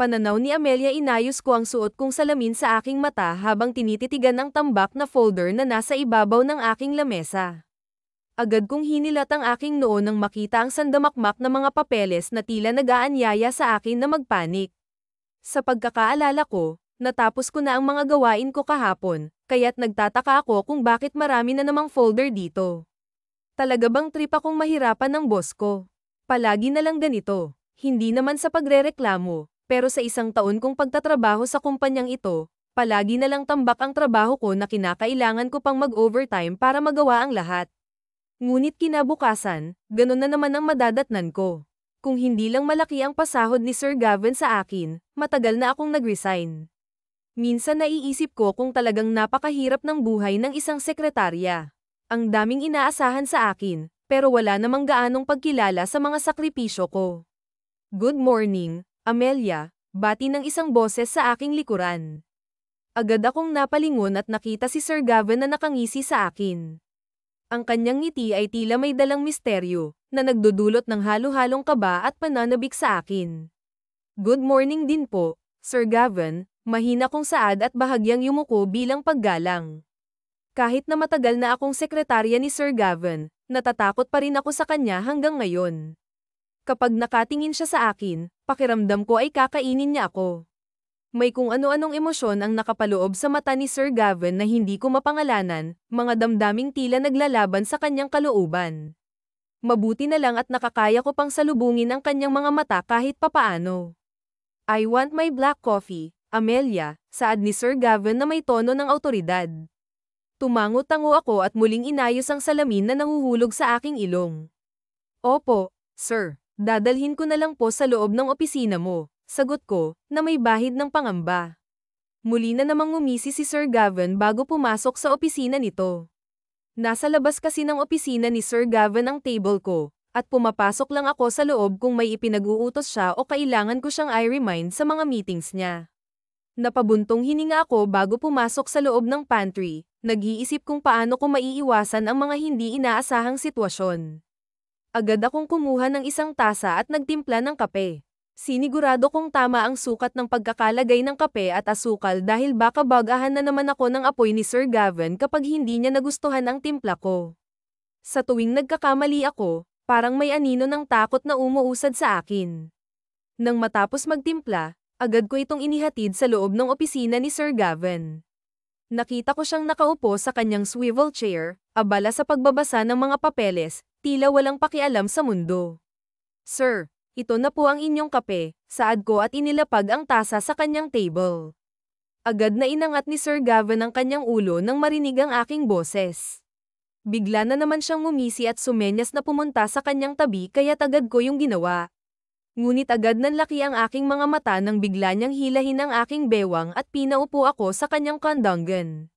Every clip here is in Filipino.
Pananaw ni Amelia, inayos ko ang suot kong salamin sa aking mata habang tinititigan ang tambak na folder na nasa ibabaw ng aking lamesa. Agad kong hinilat ang aking noo nang makita ang sandamakmak na mga papeles na tila nag-aanyaya sa akin na magpanik. Sa pagkakaalala ko, natapos ko na ang mga gawain ko kahapon, kaya't nagtataka ako kung bakit marami na namang folder dito. Talaga bang trip akong mahirapan ng boss ko? Palagi na lang ganito. Hindi naman sa pagrereklamo, pero sa isang taon kong pagtatrabaho sa kumpanyang ito, palagi na lang tambak ang trabaho ko na kinakailangan ko pang mag-overtime para magawa ang lahat. Ngunit kinabukasan, ganun na naman ang madadatnan ko. Kung hindi lang malaki ang pasahod ni Sir Gavin sa akin, matagal na akong nag-resign. Minsan naiisip ko kung talagang napakahirap ng buhay ng isang sekretarya. Ang daming inaasahan sa akin, pero wala namang gaanong pagkilala sa mga sakripisyo ko. Good morning, Amelia, bati ng isang boses sa aking likuran. Agad akong napalingon at nakita si Sir Gavin na nakangisi sa akin. Ang kanyang ngiti ay tila may dalang misteryo, na nagdudulot ng halo-halong kaba at pananabik sa akin. Good morning din po, Sir Gavin, mahina kong saad at bahagyang yumuko bilang paggalang. Kahit na matagal na akong sekretarya ni Sir Gavin, natatakot pa rin ako sa kanya hanggang ngayon. Kapag nakatingin siya sa akin, pakiramdam ko ay kakainin niya ako. May kung ano-anong emosyon ang nakapaloob sa mata ni Sir Gavin na hindi ko mapangalanan, mga damdaming tila naglalaban sa kanyang kalooban. Mabuti na lang at nakakaya ko pang salubungin ang kanyang mga mata kahit papaano. I want my black coffee, Amelia, saad ni Sir Gavin na may tono ng awtoridad. Tumango-tango ako at muling inayos ang salamin na nahuhulog sa aking ilong. Opo, sir, dadalhin ko na lang po sa loob ng opisina mo. Sagot ko, na may bahid ng pangamba. Muli na namang ngumisi si Sir Gavin bago pumasok sa opisina nito. Nasa labas kasi ng opisina ni Sir Gavin ang table ko, at pumapasok lang ako sa loob kung may ipinag-uutos siya o kailangan ko siyang i-remind sa mga meetings niya. Napabuntong hininga ako bago pumasok sa loob ng pantry, nag-iisip kung paano ko maiiwasan ang mga hindi inaasahang sitwasyon. Agad akong kumuha ng isang tasa at nagtimpla ng kape. Sinigurado kong tama ang sukat ng pagkakalagay ng kape at asukal dahil baka bagahan na naman ako ng apoy ni Sir Gavin kapag hindi niya nagustuhan ang timpla ko. Sa tuwing nagkakamali ako, parang may anino ng takot na umuusad sa akin. Nang matapos magtimpla, agad ko itong inihatid sa loob ng opisina ni Sir Gavin. Nakita ko siyang nakaupo sa kanyang swivel chair, abala sa pagbabasa ng mga papeles, tila walang pakialam sa mundo. Sir, ito na po ang inyong kape, saad ko at inilapag ang tasa sa kanyang table. Agad na inangat ni Sir Gavin ang kanyang ulo nang marinig ang aking boses. Bigla na naman siyang ngumisi at sumenyas na pumunta sa kanyang tabi kaya agad ko yung ginawa. Ngunit agad nanlaki ang aking mga mata nang bigla niyang hilahin ang aking bewang at pinaupo ako sa kanyang kandanggan.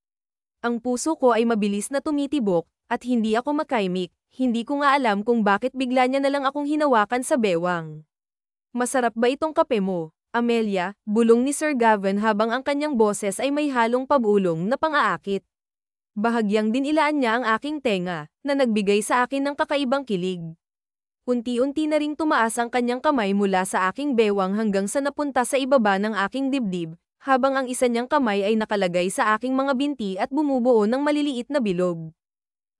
Ang puso ko ay mabilis na tumitibok, at hindi ako makaimik. Hindi ko nga alam kung bakit bigla niya na lang akong hinawakan sa bewang. Masarap ba itong kape mo, Amelia? Bulong ni Sir Gavin habang ang kanyang boses ay may halong pabulong na pang-aakit. Bahagyang din ilaan niya ang aking tenga, na nagbigay sa akin ng kakaibang kilig. Unti-unti na ring tumaas ang kanyang kamay mula sa aking bewang hanggang sa napunta sa ibaba ng aking dibdib, habang ang isa niyang kamay ay nakalagay sa aking mga binti at bumubuo ng maliliit na bilog.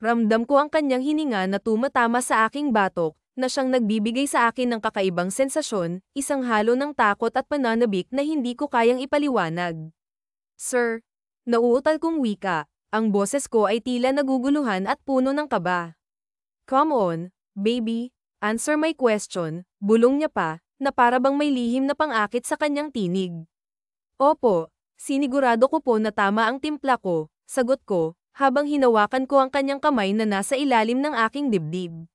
Ramdam ko ang kanyang hininga na tumatama sa aking batok, na siyang nagbibigay sa akin ng kakaibang sensasyon, isang halo ng takot at pananabik na hindi ko kayang ipaliwanag. Sir, nauutal kong wika, ang boses ko ay tila naguguluhan at puno ng kaba. Come on, baby, answer my question, bulong niya pa, na para bang may lihim na pang-akit sa kanyang tinig. Opo, sinigurado ko po na tama ang timpla ko, sagot ko, habang hinawakan ko ang kanyang kamay na nasa ilalim ng aking dibdib.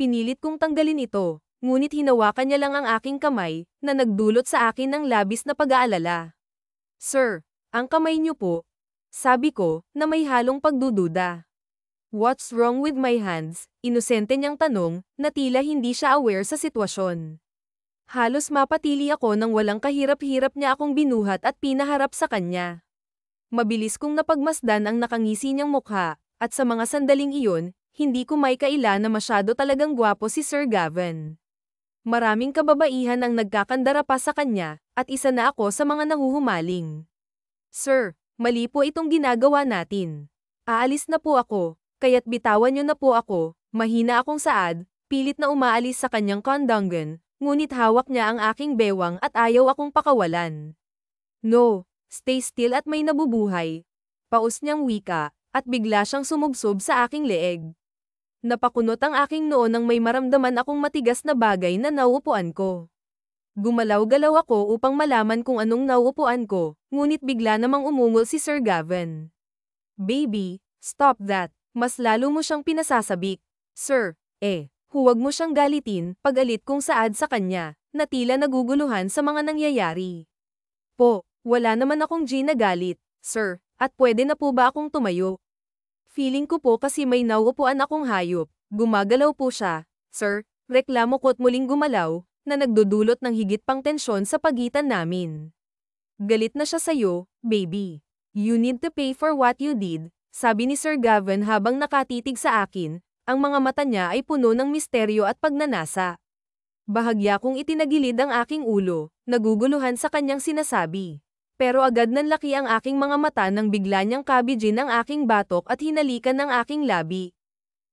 Pinilit kong tanggalin ito, ngunit hinawakan niya lang ang aking kamay, na nagdulot sa akin ng labis na pag-aalala. Sir, ang kamay niyo po, sabi ko, na may halong pagdududa. What's wrong with my hands? Inosente niyang tanong, na tila hindi siya aware sa sitwasyon. Halos mapatili ako nang walang kahirap-hirap niya akong binuhat at pinaharap sa kanya. Mabilis kong napagmasdan ang nakangisi niyang mukha, at sa mga sandaling iyon, hindi ko maikaila na masyado talagang gwapo si Sir Gavin. Maraming kababaihan ang nagkakandara pa sa kanya, at isa na ako sa mga nahuhumaling. Sir, mali po itong ginagawa natin. Aalis na po ako, kaya't bitawan niyo na po ako. Mahina akong saad, pilit na umaalis sa kanyang kondongan, ngunit hawak niya ang aking bewang at ayaw akong pakawalan. No, stay still at may nabubuhay. Paus niyang wika, at bigla siyang sumubsob sa aking leeg. Napakunot ang aking noo nang may maramdaman akong matigas na bagay na nauupuan ko. Gumalaw-galaw ako upang malaman kung anong nauupuan ko, ngunit bigla namang umungol si Sir Gavin. Baby, stop that. Mas lalo mo siyang pinasasabik. Sir, huwag mo siyang galitin, pag-alit kong saad sa kanya, na tila naguguluhan sa mga nangyayari. Po, wala naman akong ginagalit, sir, at pwede na po ba akong tumayo? Feeling ko po kasi may nauupuan akong hayop. Gumagalaw po siya, sir, reklamo ko't muling gumalaw, na nagdudulot ng higit pang tensyon sa pagitan namin. Galit na siya sa'yo, baby. You need to pay for what you did, sabi ni Sir Gavin habang nakatitig sa akin, ang mga mata niya ay puno ng misteryo at pagnanasa. Bahagya kong itinagilid ang aking ulo, naguguluhan sa kanyang sinasabi. Pero agad nanlaki ang aking mga mata nang bigla niyang kabijin ang aking batok at hinalikan ng aking labi.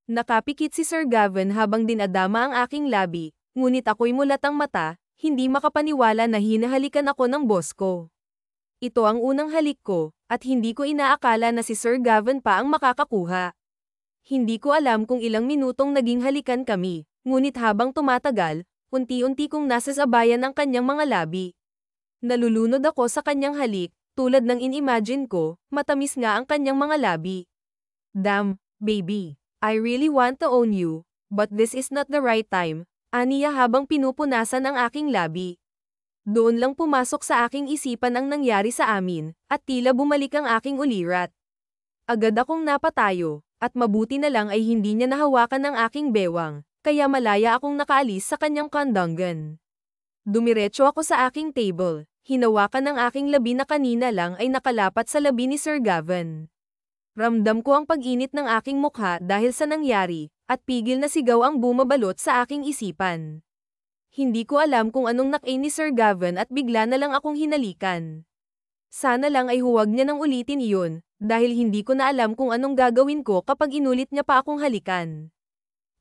Nakapikit si Sir Gavin habang dinadama ang aking labi, ngunit ako'y mulat ang mata, hindi makapaniwala na hinahalikan ako ng boss ko. Ito ang unang halik ko, at hindi ko inaakala na si Sir Gavin pa ang makakakuha. Hindi ko alam kung ilang minutong naging halikan kami, ngunit habang tumatagal, unti-unti kong nasasabayan ang kanyang mga labi. Nalulunod ako sa kanyang halik, tulad ng in-imagine ko, matamis nga ang kanyang mga labi. Damn, baby, I really want to own you, but this is not the right time, aniya habang pinupunasan ang aking labi. Doon lang pumasok sa aking isipan ang nangyari sa amin, at tila bumalik ang aking ulirat. Agad akong napatayo, at mabuti na lang ay hindi niya nahawakan ang aking bewang, kaya malaya akong nakaalis sa kanyang kondongan. Dumiretso ako sa aking table, hinawakan ang aking labi na kanina lang ay nakalapat sa labi ni Sir Gavin. Ramdam ko ang pag-init ng aking mukha dahil sa nangyari, at pigil na sigaw ang bumabalot sa aking isipan. Hindi ko alam kung anong nakay ni Sir Gavin at bigla na lang akong hinalikan. Sana lang ay huwag niya nang ulitin iyon, dahil hindi ko na alam kung anong gagawin ko kapag inulit niya pa akong halikan.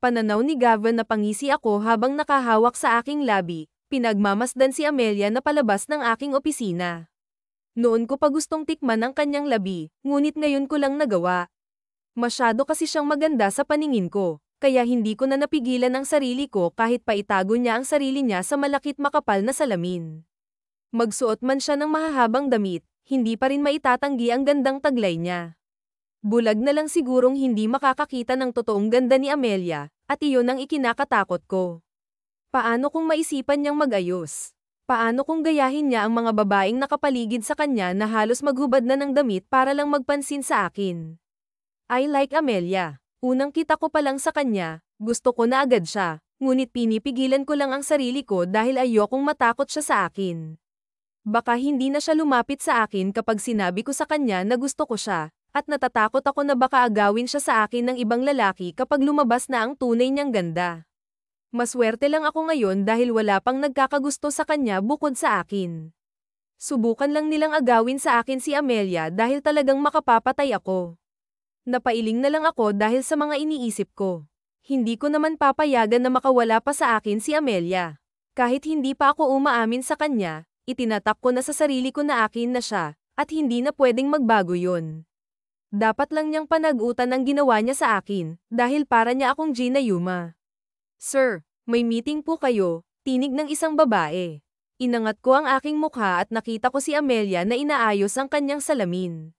Pananaw ni Gavin na pangisi ako habang nakahawak sa aking labi, pinagmamasdan si Amelia na palabas ng aking opisina. Noon ko pa gustong tikman ang kanyang labi, ngunit ngayon ko lang nagawa. Masyado kasi siyang maganda sa paningin ko, kaya hindi ko na napigilan ang sarili ko kahit pa itago niya ang sarili niya sa malakit makapal na salamin. Magsuot man siya ng mahahabang damit, hindi pa rin maitatanggi ang gandang taglay niya. Bulag na lang sigurong hindi makakakita ng totoong ganda ni Amelia, at iyon ang ikinakatakot ko. Paano kung maisipan niyang mag-ayos? Paano kung gayahin niya ang mga babaeng nakapaligid sa kanya na halos maghubad na ng damit para lang magpansin sa akin? I like Amelia. Unang kita ko pa lang sa kanya, gusto ko na agad siya, ngunit pinipigilan ko lang ang sarili ko dahil ayokong matakot siya sa akin. Baka hindi na siya lumapit sa akin kapag sinabi ko sa kanya na gusto ko siya, at natatakot ako na baka agawin siya sa akin ng ibang lalaki kapag lumabas na ang tunay niyang ganda. Maswerte lang ako ngayon dahil wala pang nagkakagusto sa kanya bukod sa akin. Subukan lang nilang agawin sa akin si Amelia dahil talagang makapapatay ako. Napailing na lang ako dahil sa mga iniisip ko. Hindi ko naman papayagan na makawala pa sa akin si Amelia. Kahit hindi pa ako umaamin sa kanya, itinatak ko na sa sarili ko na akin na siya, at hindi na pwedeng magbago yun. Dapat lang niyang panagutan ang ginawa niya sa akin, dahil para niya akong Gina Yuma. Sir, may meeting po kayo, tinig ng isang babae. Inangat ko ang aking mukha at nakita ko si Amelia na inaayos ang kanyang salamin.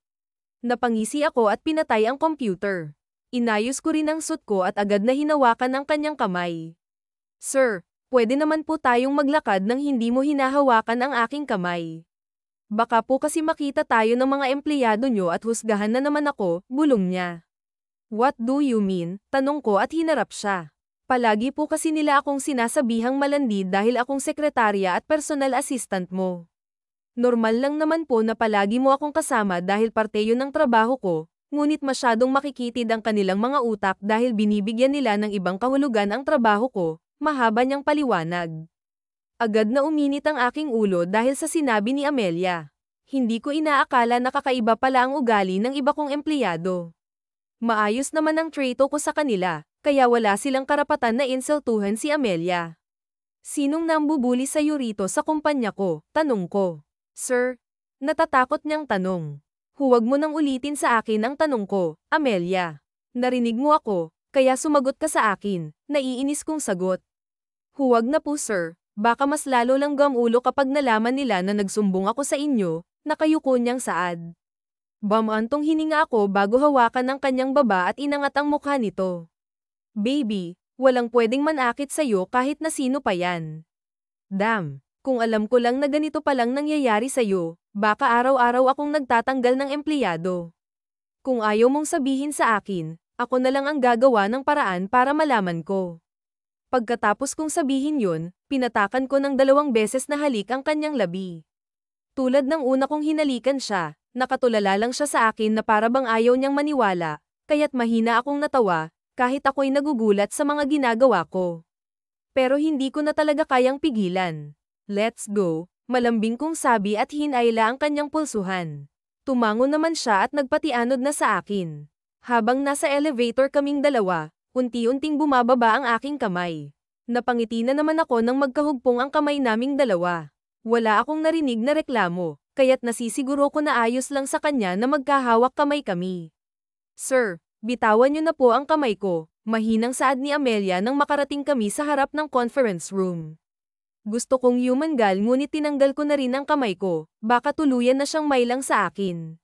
Napangisi ako at pinatay ang computer. Inayos ko rin ang suit ko at agad na hinawakan ang kanyang kamay. Sir, pwede naman po tayong maglakad nang hindi mo hinahawakan ang aking kamay. Baka po kasi makita tayo ng mga empleyado nyo at husgahan na naman ako, bulong niya. What do you mean? Tanong ko at hinarap siya. Palagi po kasi nila akong sinasabihang malandi dahil akong sekretarya at personal assistant mo. Normal lang naman po na palagi mo akong kasama dahil parte yun ng trabaho ko, ngunit masyadong makikitid ang kanilang mga utak dahil binibigyan nila ng ibang kahulugan ang trabaho ko, mahaba niyang paliwanag. Agad na uminit ang aking ulo dahil sa sinabi ni Amelia. Hindi ko inaakala na kakaiba pala ang ugali ng iba kong empleyado. Maayos naman ang trato ko sa kanila, kaya wala silang karapatan na insultuhan si Amelia. Sinong nambubuli sa'yo rito sa kumpanya ko? Tanong ko. Sir? Natatakot niyang tanong. Huwag mo nang ulitin sa akin ang tanong ko, Amelia. Narinig mo ako, kaya sumagot ka sa akin, naiinis kong sagot. Huwag na po sir, baka mas lalo lang gamulo kapag nalaman nila na nagsumbong ako sa inyo, nakayuko niyang saad. Bamantong hininga ako bago hawakan ng kanyang baba at inangat ang mukha nito. Baby, walang pwedeng manakit sa'yo kahit na sino pa yan. Damn, kung alam ko lang na ganito palang nangyayari sa'yo, baka araw-araw akong nagtatanggal ng empleyado. Kung ayaw mong sabihin sa akin, ako na lang ang gagawa ng paraan para malaman ko. Pagkatapos kong sabihin yun, pinatakan ko ng 2 beses na halik ang kanyang labi. Tulad ng una kong hinalikan siya, nakatulala lang siya sa akin na para bang ayaw niyang maniwala, kaya't mahina akong natawa, kahit ako'y nagugulat sa mga ginagawa ko. Pero hindi ko na talaga kayang pigilan. Let's go, malambing kong sabi at hinayla ang kanyang pulsuhan. Tumango naman siya at nagpatianod na sa akin. Habang nasa elevator kaming dalawa, unti-unting bumababa ang aking kamay. Napangiti na naman ako nang magkahugpong ang kamay naming dalawa. Wala akong narinig na reklamo, kaya't nasisiguro ko na ayos lang sa kanya na magkahawak kamay kami. Sir, bitawan niyo na po ang kamay ko, mahinang saad ni Amelia nang makarating kami sa harap ng conference room. Gusto kong yumangal ngunit tinanggal ko na rin ang kamay ko, baka tuluyan na siyang mailang sa akin.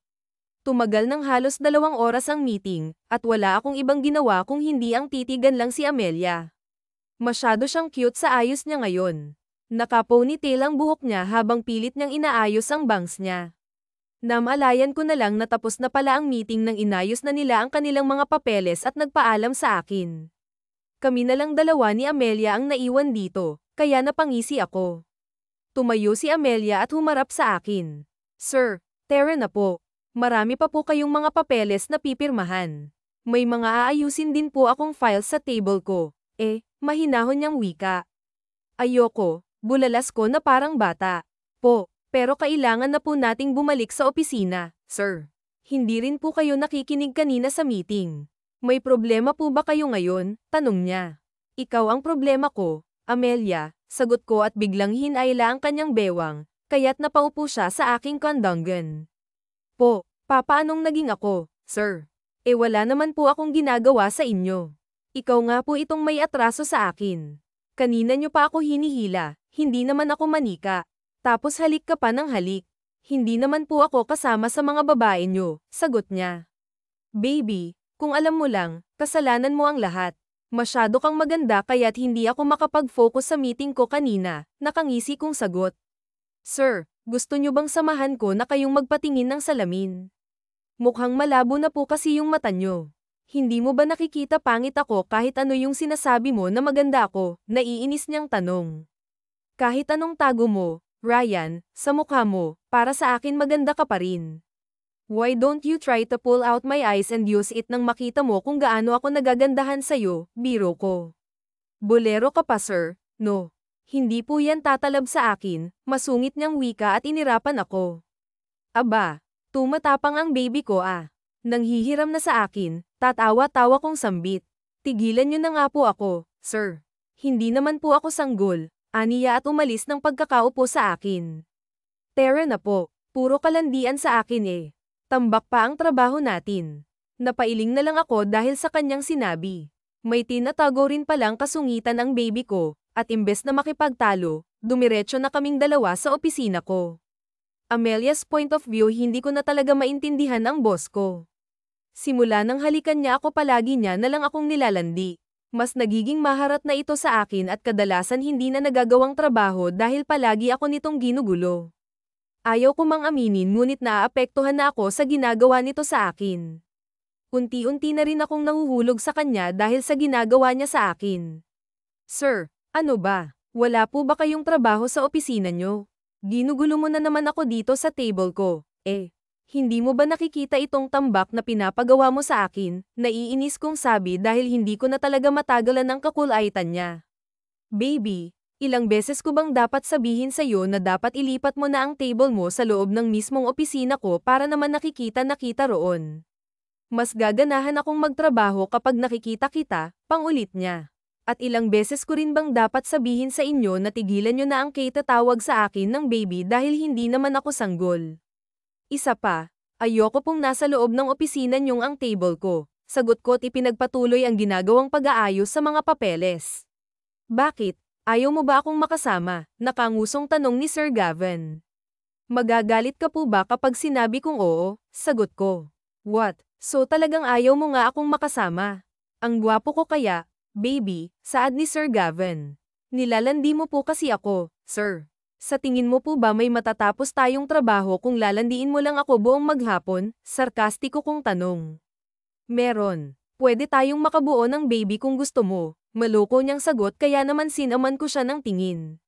Tumagal ng halos 2 oras ang meeting, at wala akong ibang ginawa kung hindi ang titigan lang si Amelia. Masyado siyang cute sa ayos niya ngayon. Naka-ponytail ang buhok niya habang pilit niyang inaayos ang bangs niya. Namalayan ko na lang na tapos na pala ang meeting nang inayos na nila ang kanilang mga papeles at nagpaalam sa akin. Kami na lang dalawa ni Amelia ang naiwan dito, kaya napangisi ako. Tumayo si Amelia at humarap sa akin. Sir, tara na po. Marami pa po kayong mga papeles na pipirmahan. May mga aayusin din po akong files sa table ko. Mahinahon niyang wika. Ayoko, bulalas ko na parang bata. Po, pero kailangan na po nating bumalik sa opisina, sir. Hindi rin po kayo nakikinig kanina sa meeting. May problema po ba kayo ngayon? Tanong niya. Ikaw ang problema ko, Amelia, sagot ko at biglang hinayla ang kanyang bewang, kaya't napaupo siya sa aking kondongan. Po, papaanong naging ako, sir? Wala naman po akong ginagawa sa inyo. Ikaw nga po itong may atraso sa akin. Kanina nyo pa ako hinihila, hindi naman ako manika. Tapos halik ka pa ng halik. Hindi naman po ako kasama sa mga babae nyo, sagot niya. Baby, kung alam mo lang, kasalanan mo ang lahat. Masyado kang maganda kaya't hindi ako makapag-focus sa meeting ko kanina, nakangisi kong sagot. Sir, gusto nyo bang samahan ko na kayong magpatingin ng salamin? Mukhang malabo na po kasi yung mata nyo. Hindi mo ba nakikita pangit ako kahit ano yung sinasabi mo na maganda ako? Naiinis niyang tanong. Kahit anong tago mo, Ryan, sa mukha mo, para sa akin maganda ka pa rin. Why don't you try to pull out my eyes and use it nang makita mo kung gaano ako nagagandahan sa'yo, biro ko. Bolero ka pa sir, no. Hindi po yan tatalab sa akin, masungit niyang wika at inirapan ako. Aba, tumatapang ang baby ko ah. Nang hihiram na sa akin, tatawa-tawa kong sambit. Tigilan niyo na nga po ako, sir. Hindi naman po ako sanggol, aniya at umalis ng pagkakaupo sa akin. Tara na po, puro kalandian sa akin Tambak pa ang trabaho natin. Napailing na lang ako dahil sa kanyang sinabi. May tinatago rin palang kasungitan ang baby ko, at imbes na makipagtalo, dumiretso na kaming dalawa sa opisina ko. Amelia's point of view hindi ko na talaga maintindihan ang boss ko. Simula nang halikan niya ako palagi niya na lang akong nilalandi. Mas nagiging maharat na ito sa akin at kadalasan hindi na nagagawang trabaho dahil palagi ako nitong ginugulo. Ayaw ko mang aminin ngunit naaapektuhan na ako sa ginagawa nito sa akin. Unti-unti na rin akong nahuhulog sa kanya dahil sa ginagawa niya sa akin. Sir, ano ba? Wala po ba kayong trabaho sa opisina nyo? Ginugulo mo na naman ako dito sa table ko. Hindi mo ba nakikita itong tambak na pinapagawa mo sa akin? Naiinis kong sabi dahil hindi ko na talaga matagalan ang kakulaitan niya. Baby, Ilang beses ko bang dapat sabihin sa'yo na dapat ilipat mo na ang table mo sa loob ng mismong opisina ko para naman nakikita na kita roon? Mas gaganahan akong magtrabaho kapag nakikita kita, pangulit niya. At ilang beses ko rin bang dapat sabihin sa inyo na tigilan nyo na ang kaitatawag sa akin ng baby dahil hindi naman ako sanggol. Isa pa, ayoko pong nasa loob ng opisina nyong ang table ko. Sagot ko at ipinagpatuloy ang ginagawang pag-aayos sa mga papeles. Bakit? Ayaw mo ba akong makasama? Nakangusong tanong ni Sir Gavin. Magagalit ka po ba kapag sinabi kong oo? Sagot ko. What? So talagang ayaw mo nga akong makasama? Ang gwapo ko kaya, baby, saad ni Sir Gavin. Nilalandi mo po kasi ako, sir. Sa tingin mo po ba may matatapos tayong trabaho kung lalandiin mo lang ako buong maghapon? Sarkastiko kong tanong. Meron. Pwede tayong makabuo ng baby kung gusto mo. Maloko niyang sagot kaya naman sinaman ko siya ng tingin.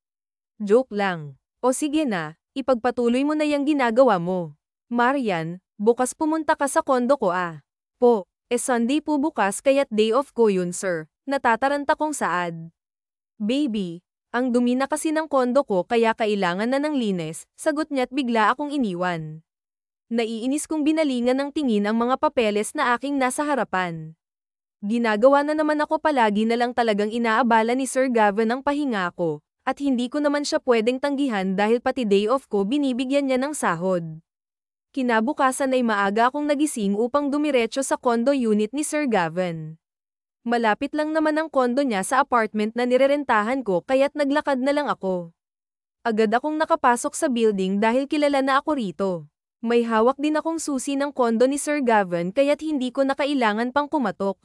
Joke lang. O sige na, ipagpatuloy mo na yung ginagawa mo. Marian, bukas pumunta ka sa kondo ko ah. Po, Sunday po bukas kaya't day off ko yun sir. Natataranta kong saad. Baby, ang dumi na kasi ng kondo ko kaya kailangan na ng linis, sagot niya't bigla akong iniwan. Naiinis kong binalingan ng tingin ang mga papeles na aking nasa harapan. Ginagawa na naman ako palagi na lang talagang inaabala ni Sir Gavin ang pahinga ko, at hindi ko naman siya pwedeng tanggihan dahil pati day off ko binibigyan niya ng sahod. Kinabukasan ay maaga akong nagising upang dumiretso sa condo unit ni Sir Gavin. Malapit lang naman ang kondo niya sa apartment na nirerentahan ko kaya't naglakad na lang ako. Agad akong nakapasok sa building dahil kilala na ako rito. May hawak din akong susi ng kondo ni Sir Gavin kaya't hindi ko na kailangan pang kumatok.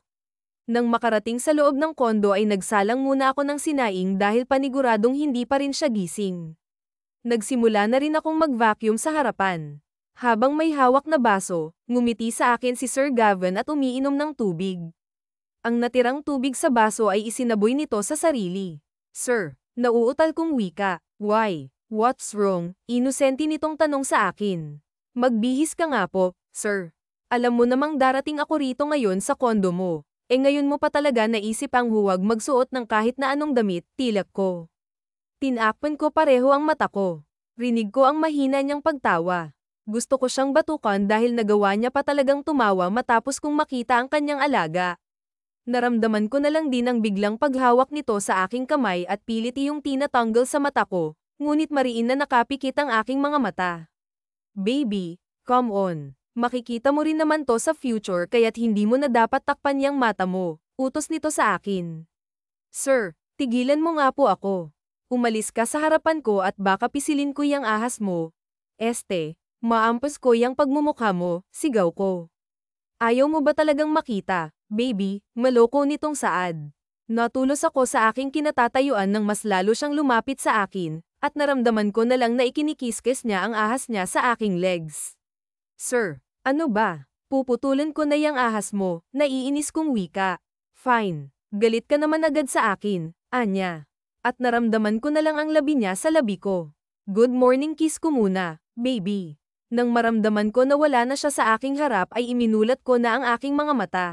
Nang makarating sa loob ng kondo ay nagsalang muna ako ng sinaing dahil paniguradong hindi pa rin siya gising. Nagsimula na rin akong mag-vacuum sa harapan. Habang may hawak na baso, ngumiti sa akin si Sir Gavin at umiinom ng tubig. Ang natirang tubig sa baso ay isinaboy nito sa sarili. Sir, nauutal kong wika. Why? What's wrong? Inosente nitong tanong sa akin. Magbihis ka nga po, sir. Alam mo namang darating ako rito ngayon sa kondo mo. Ngayon mo pa talaga naisip ang huwag magsuot ng kahit na anong damit, tilak ko. Tinakpan ko pareho ang mata ko. Rinig ko ang mahina niyang pagtawa. Gusto ko siyang batukan dahil nagawa niya pa talagang tumawa matapos kong makita ang kanyang alaga. Naramdaman ko na lang din ang biglang paghawak nito sa aking kamay at pilit iyong tinatanggal sa mata ko, ngunit mariin na nakapikit ang aking mga mata. Baby, come on. Makikita mo rin naman to sa future kaya't hindi mo na dapat takpan yang mata mo, utos nito sa akin. Sir, tigilan mo nga po ako. Umalis ka sa harapan ko at baka pisilin ko yang ahas mo. Maampas ko yang pagmumukha mo, sigaw ko. Ayaw mo ba talagang makita, baby, maloko nitong saad. Natulos ako sa aking kinatatayuan nang mas lalo siyang lumapit sa akin, at naramdaman ko na lang na ikinikiskis niya ang ahas niya sa aking legs. Sir, ano ba? Puputulan ko na yang ahas mo, naiinis kong wika. Fine. Galit ka naman agad sa akin, Anya. At naramdaman ko na lang ang labi niya sa labi ko. Good morning kiss ko muna, baby. Nang maramdaman ko na wala na siya sa aking harap ay iminulat ko na ang aking mga mata.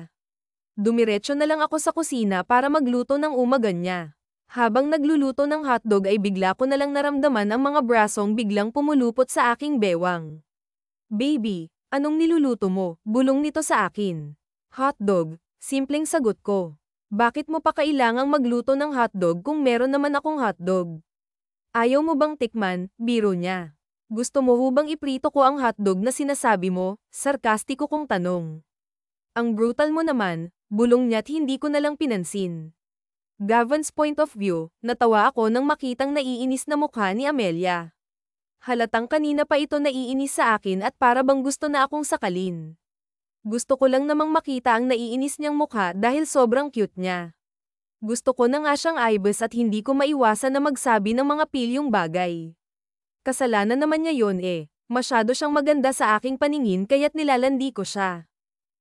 Dumiretso na lang ako sa kusina para magluto ng umagan niya. Habang nagluluto ng hotdog ay bigla ko na lang naramdaman ang mga brasong biglang pumulupot sa aking bewang. Baby, anong niluluto mo? Bulong nito sa akin. Hotdog, simpleng sagot ko. Bakit mo pa kailangang magluto ng hotdog kung meron naman akong hotdog? Ayaw mo bang tikman? Biro niya. Gusto mo hubang iprito ko ang hotdog na sinasabi mo? Sarkastiko kong tanong. Ang brutal mo naman, bulong niya't hindi ko na lang pinansin. Gavin's point of view, natawa ako nang makitang naiinis na mukha ni Amelia. Halatang kanina pa ito naiinis sa akin at para bang gusto na akong sakalin. Gusto ko lang namang makita ang naiinis niyang mukha dahil sobrang cute niya. Gusto ko na nga siyang aibas at hindi ko maiwasan na magsabi ng mga pilyong bagay. Kasalanan naman niya yon masyado siyang maganda sa aking paningin kaya't nilalandi ko siya.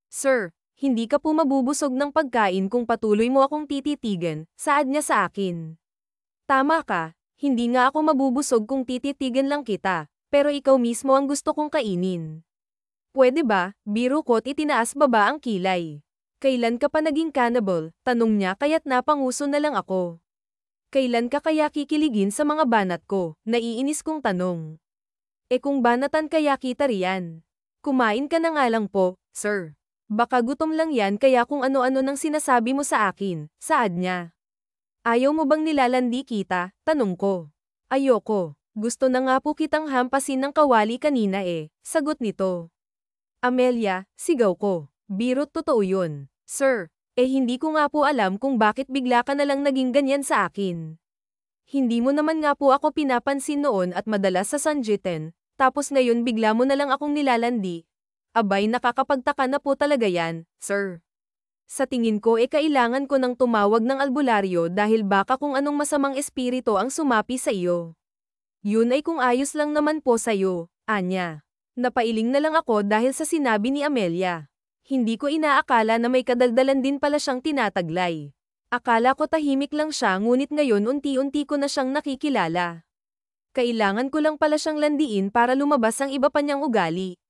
Sir, hindi ka po mabubusog ng pagkain kung patuloy mo akong tititigan, saad niya sa akin. Tama ka. Hindi nga ako mabubusog kung tititigan lang kita, pero ikaw mismo ang gusto kong kainin. Pwede ba? Biro ko't itinaas baba ang kilay. Kailan ka pa naging cannibal? Tanong niya kaya't napanguso na lang ako. Kailan ka kaya kikiligin sa mga banat ko? Naiinis kong tanong. Kung banatan kaya kita riyan. Kumain ka na nga lang po, sir. Baka gutom lang yan kaya kung ano-ano nang sinasabi mo sa akin, saad niya. Ayaw mo bang nilalandi kita? Tanong ko. Ayoko. Gusto na nga po kitang hampasin ng kawali kanina sagot nito. Amelia, sigaw ko. Birot totoo yun. Sir, hindi ko nga po alam kung bakit bigla ka na lang naging ganyan sa akin. Hindi mo naman nga po ako pinapansin noon at madalas sa Sanjiten, tapos ngayon bigla mo na lang akong nilalandi. Abay nakakapagtaka na po talaga yan, sir. Sa tingin ko kailangan ko nang tumawag ng albularyo dahil baka kung anong masamang espiritu ang sumapi sa iyo. Yun ay kung ayos lang naman po sa'yo, Anya. Napailing na lang ako dahil sa sinabi ni Amelia. Hindi ko inaakala na may kadaldalan din pala siyang tinataglay. Akala ko tahimik lang siya ngunit ngayon unti-unti ko na siyang nakikilala. Kailangan ko lang pala siyang landiin para lumabas ang iba pa niyang ugali.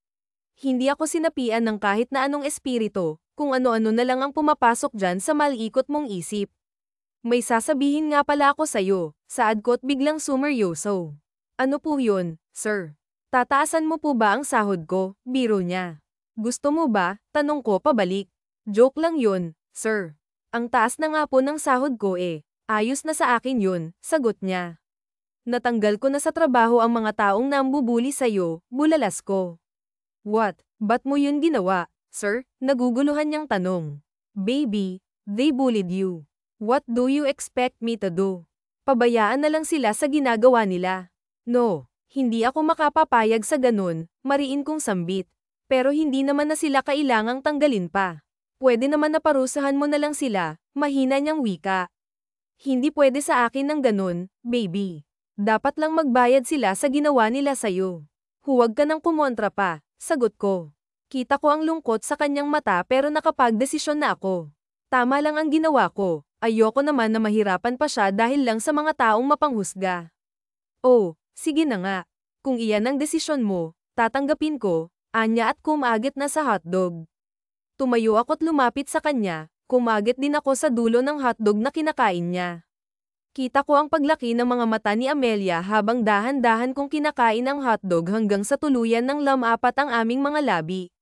Hindi ako sinapian ng kahit na anong espiritu, kung ano-ano na lang ang pumapasok dyan sa malikot mong isip. May sasabihin nga pala ako sa'yo, saad ko't biglang sumeryoso. Ano po yun, sir? Tataasan mo po ba ang sahod ko? Biro niya. Gusto mo ba? Tanong ko pabalik. Joke lang yun, sir. Ang taas na nga po ng sahod ko ayos na sa akin yun, sagot niya. Natanggal ko na sa trabaho ang mga taong nambubuli sa'yo, bulalas ko. What? Ba't mo yun ginawa, sir? Naguguluhan niyang tanong. Baby, they bullied you. What do you expect me to do? Pabayaan na lang sila sa ginagawa nila. No, hindi ako makapapayag sa ganun, mariin kong sambit. Pero hindi naman na sila kailangang tanggalin pa. Pwede naman na parusahan mo na lang sila, mahina niyang wika. Hindi pwede sa akin ng ganun, baby. Dapat lang magbayad sila sa ginawa nila sa'yo. Huwag ka nang kumontra pa, sagot ko. Kita ko ang lungkot sa kanyang mata pero nakapagdesisyon na ako. Tama lang ang ginawa ko, ayoko naman na mahirapan pa siya dahil lang sa mga taong mapanghusga. Oh, sige na nga. Kung iyan ang desisyon mo, tatanggapin ko, Anya at kumagit na sa hotdog. Tumayo ako't lumapit sa kanya, kumagit din ako sa dulo ng hotdog na kinakain niya. Kita ko ang paglaki ng mga mata ni Amelia habang dahan-dahan kong kinakain ang hotdog hanggang sa tuluyan ng lamapat ang aming mga labi.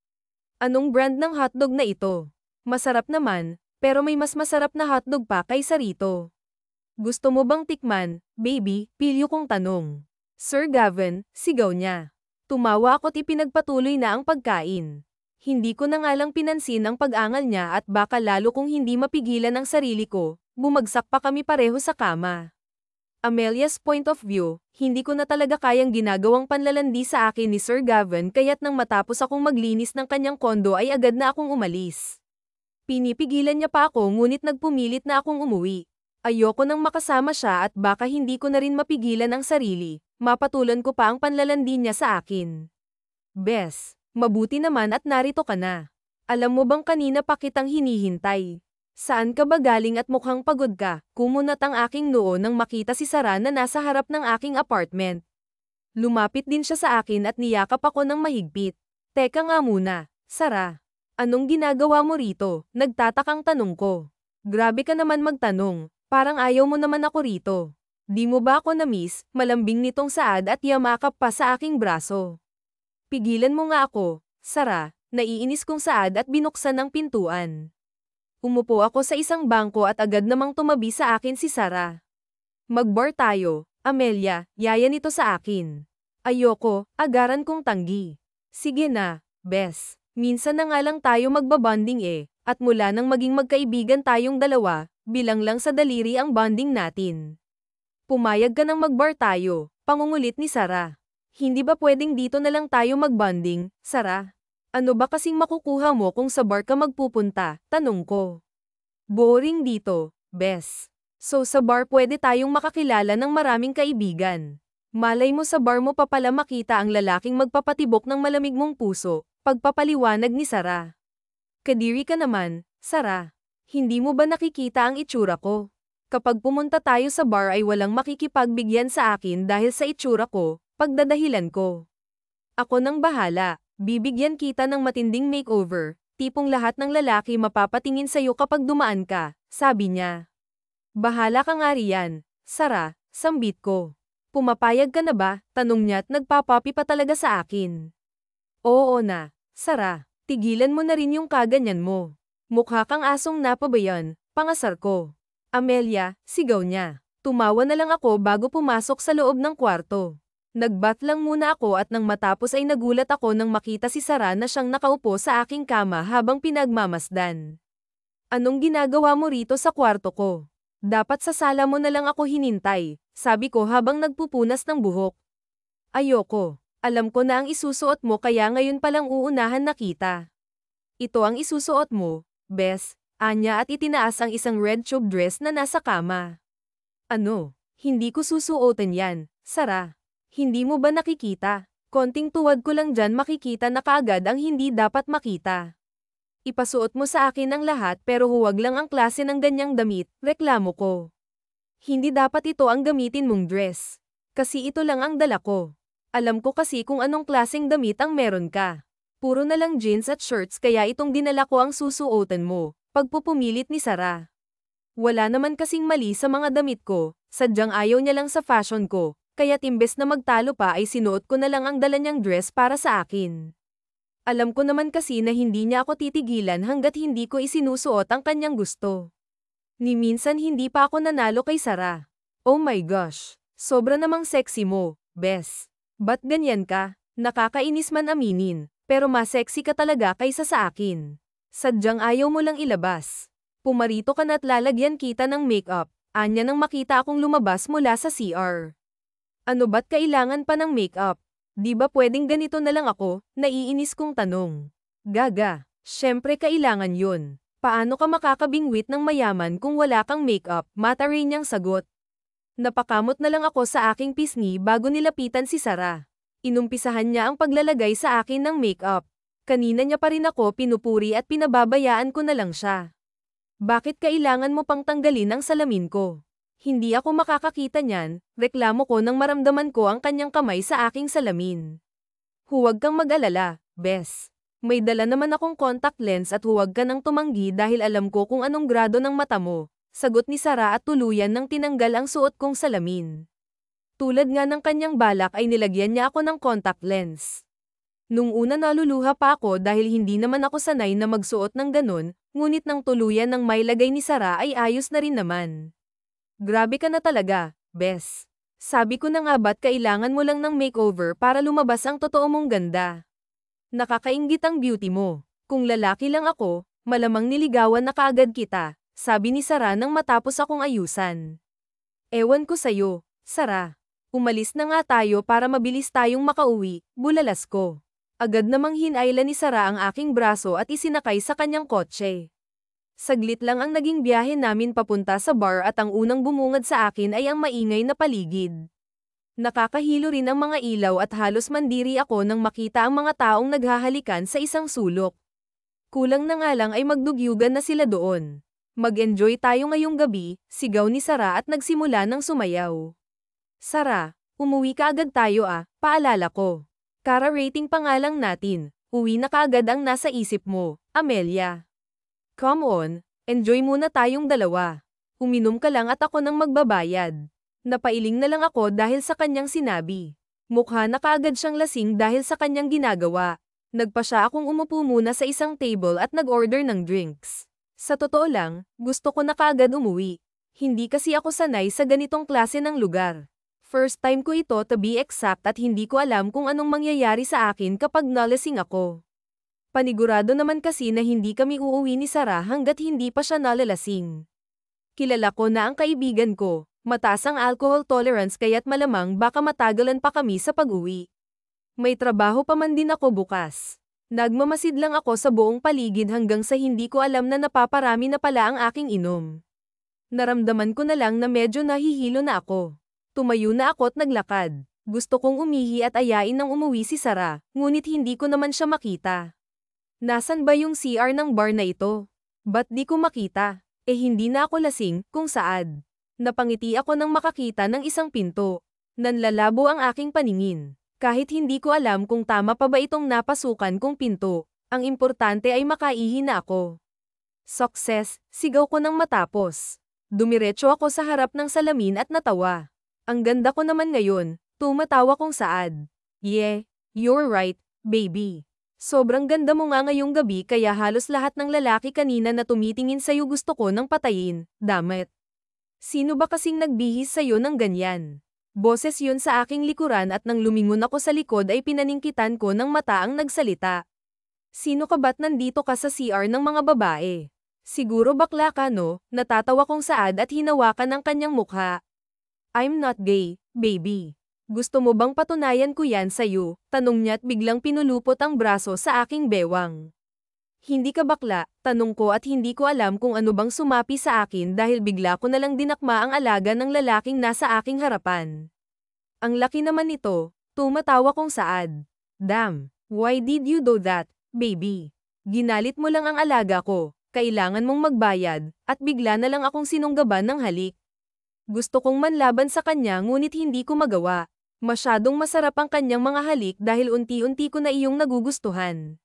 Anong brand ng hotdog na ito? Masarap naman, pero may mas masarap na hotdog pa kaysa rito. Gusto mo bang tikman, baby? Pilyo kong tanong. Sir Gavin, sigaw niya. Tumawa ako't ipinagpatuloy na ang pagkain. Hindi ko na nga lang pinansin ang pag-angal niya at baka lalo kung hindi mapigilan ang sarili ko, bumagsak pa kami pareho sa kama. Amelia's point of view, hindi ko na talaga kayang ginagawang panlalandi sa akin ni Sir Gavin kaya't nang matapos akong maglinis ng kanyang kondo ay agad na akong umalis. Pinipigilan niya pa ako ngunit nagpumilit na akong umuwi. Ayoko nang makasama siya at baka hindi ko na rin mapigilan ang sarili, mapatulan ko pa ang panlalandi niya sa akin. Bes, mabuti naman at narito ka na. Alam mo bang kanina pa kitang hinihintay? Saan ka ba galing at mukhang pagod ka? Kumunat ang aking noo nang makita si Sarah na nasa harap ng aking apartment. Lumapit din siya sa akin at niyakap ako ng mahigpit. Teka nga muna, Sarah. Anong ginagawa mo rito? Nagtatakang tanong ko. Grabe ka naman magtanong, parang ayaw mo naman ako rito. Di mo ba ako na-miss? Malambing nitong saad at yamakap pa sa aking braso. Pigilan mo nga ako, Sarah. Naiinis kong saad at binuksan ang pintuan. Umupo ako sa isang bangko at agad namang tumabi sa akin si Sarah. Mag-bar tayo, Amelia, yaya nito sa akin. Ayoko, agaran kong tanggi. Sige na, bes. Minsan na nga lang tayo magbabonding at mula nang maging magkaibigan tayong dalawa, bilang lang sa daliri ang bonding natin. Pumayag ka nang mag-bar tayo, pangungulit ni Sarah. Hindi ba pwedeng dito na lang tayo magbonding, Sarah? Ano ba kasing makukuha mo kung sa bar ka magpupunta? Tanong ko. Boring dito, bes. So sa bar pwede tayong makakilala ng maraming kaibigan. Malay mo sa bar mo pa pala makita ang lalaking magpapatibok ng malamig mong puso, pagpapaliwanag ni Sarah. Kadiri ka naman, Sarah. Hindi mo ba nakikita ang itsura ko? Kapag pumunta tayo sa bar ay walang makikipagbigyan sa akin dahil sa itsura ko, pagdadahilan ko. Ako nang bahala. Bibigyan kita ng matinding makeover, tipong lahat ng lalaki mapapatingin sa'yo kapag dumaan ka, sabi niya. Bahala ka nga riyan, Sara, sambit ko. Pumapayag ka na ba? Tanong niya at nagpapapi pa talaga sa akin. Oo na, Sara, tigilan mo na rin yung kaganyan mo. Mukha kang asong napabayan, pangasar ko. Amelia, sigaw niya. Tumawa na lang ako bago pumasok sa loob ng kwarto. Nagbat lang muna ako at nang matapos ay nagulat ako nang makita si Sara na siyang nakaupo sa aking kama habang pinagmamasdan. Anong ginagawa mo rito sa kwarto ko? Dapat sa sala mo na lang ako hinintay, sabi ko habang nagpupunas ng buhok. Ayoko. Alam ko na ang isusuot mo kaya ngayon palang uunahan na kita. Ito ang isusuot mo, Bes, anya at itinaas ang isang red tube dress na nasa kama. Ano? Hindi ko susuotin yan, Sara. Hindi mo ba nakikita? Konting tuwad ko lang dyan makikita na kaagad ang hindi dapat makita. Ipasuot mo sa akin ang lahat pero huwag lang ang klase ng ganyang damit, reklamo ko. Hindi dapat ito ang gamitin mong dress. Kasi ito lang ang dala ko. Alam ko kasi kung anong klaseng damit ang meron ka. Puro na lang jeans at shirts kaya itong dinala ko ang susuotan mo, pagpupumilit ni Sara. Wala naman kasing mali sa mga damit ko, sadyang ayaw niya lang sa fashion ko, kaya imbes na magtalo pa ay sinuot ko na lang ang dala niyang dress para sa akin. Alam ko naman kasi na hindi niya ako titigilan hanggat hindi ko isinusuot ang kanyang gusto. Ni minsan hindi pa ako nanalo kay Sara. Oh my gosh, sobra namang sexy mo, Bes. Ba't ganyan ka? Nakakainis man aminin, pero mas sexy ka talaga kaysa sa akin. Sadyang ayaw mo lang ilabas. Pumarito ka na't lalagyan kita ng makeup, anya nang makita akong lumabas mula sa CR. Ano ba't kailangan pa ng makeup? Di ba pwedeng ganito na lang ako? Naiinis kong tanong. Gaga, syempre kailangan yun. Paano ka makakabingwit ng mayaman kung wala kang makeup? Mata rin niyang sagot. Napakamot na lang ako sa aking pisngi bago nilapitan si Sara. Inumpisahan niya ang paglalagay sa akin ng makeup. Kanina niya pa rin ako pinupuri at pinababayaan ko na lang siya. Bakit kailangan mo pang tanggalin ang salamin ko? Hindi ako makakakita niyan, reklamo ko nang maramdaman ko ang kanyang kamay sa aking salamin. Huwag kang mag-alala, Bes. May dala naman akong contact lens at huwag ka nang tumanggi dahil alam ko kung anong grado ng mata mo. Sagot ni Sara at tuluyan nang tinanggal ang suot kong salamin. Tulad nga ng kanyang balak ay nilagyan niya ako ng contact lens. Nung una naluluha pa ako dahil hindi naman ako sanay na magsuot ng ganun, ngunit nang tuluyan ng mailagay ni Sara ay ayos na rin naman. Grabe ka na talaga, Bes. Sabi ko na nga ba't kailangan mo lang ng makeover para lumabas ang totoo mong ganda. Nakakainggit ang beauty mo. Kung lalaki lang ako, malamang niligawan na kaagad kita. Sabi ni Sara nang matapos akong ayusan. Ewan ko sa'yo, Sara. Umalis na nga tayo para mabilis tayong makauwi, bulalas ko. Agad namang hinayla ni Sara ang aking braso at isinakay sa kanyang kotse. Saglit lang ang naging biyahe namin papunta sa bar at ang unang bumungad sa akin ay ang maingay na paligid. Nakakahilo rin ang mga ilaw at halos mandiri ako nang makita ang mga taong naghahalikan sa isang sulok. Kulang na nga lang ay magdugyugan na sila doon. Mag-enjoy tayo ngayong gabi, sigaw ni Sara at nagsimula ng sumayaw. Sara, umuwi ka agad tayo paalala ko. Kara-rating pa nga lang natin, uwi na kaagad ang nasa isip mo, Amelia. Come on, enjoy muna tayong dalawa. Uminom ka lang at ako nang magbabayad. Napailing na lang ako dahil sa kanyang sinabi. Mukha na kaagad siyang lasing dahil sa kanyang ginagawa. Nagpa siya akong umupo muna sa isang table at nag-order ng drinks. Sa totoo lang, gusto ko na kaagad umuwi. Hindi kasi ako sanay sa ganitong klase ng lugar. First time ko ito to be exact at hindi ko alam kung anong mangyayari sa akin kapag nalasing ako. Panigurado naman kasi na hindi kami uuwi ni Sara hanggat hindi pa siya nalalasing. Kilala ko na ang kaibigan ko, mataas ang alcohol tolerance kaya't malamang baka matagalan pa kami sa pag-uwi. May trabaho pa man din ako bukas. Nagmamasid lang ako sa buong paligid hanggang sa hindi ko alam na napaparami na pala ang aking inom. Naramdaman ko na lang na medyo nahihilo na ako. Tumayo na ako at naglakad. Gusto kong umihi at ayain nang umuwi si Sara, ngunit hindi ko naman siya makita. Nasaan ba yung CR ng bar na ito? Ba't di ko makita? Hindi na ako lasing, kung saad. Napangiti ako nang makakita ng isang pinto. Nanlalabo ang aking paningin. Kahit hindi ko alam kung tama pa ba itong napasukan kong pinto, ang importante ay makaihi na ako. Success, sigaw ko nang matapos. Dumiretso ako sa harap ng salamin at natawa. Ang ganda ko naman ngayon, tumatawa kong saad. Yeah, you're right, baby. Sobrang ganda mo nga ngayong gabi kaya halos lahat ng lalaki kanina na tumitingin sa'yo gusto ko nang patayin, dammit. Sino ba kasing nagbihis sa'yo ng ganyan? Boses yun sa aking likuran at nang lumingon ako sa likod ay pinaningkitan ko ng mata ang nagsalita. Sino ka ba't nandito ka sa CR ng mga babae? Siguro bakla ka no, natatawa kong saad at hinawakan ang kanyang mukha. I'm not gay, baby. Gusto mo bang patunayan ko yan sa'yo? Tanong niya at biglang pinulupot ang braso sa aking bewang. Hindi ka bakla, tanong ko at hindi ko alam kung ano bang sumapi sa akin dahil bigla ko nalang dinakma ang alaga ng lalaking nasa aking harapan. Ang laki naman nito, tumatawa kong saad. Damn, why did you do that, baby? Ginalit mo lang ang alaga ko. Kailangan mong magbayad, at bigla na lang akong sinunggaban ng halik. Gusto kong manlaban sa kanya ngunit hindi ko magawa. Masyadong masarap ang kanyang mga halik dahil unti-unti ko na iyong nagugustuhan.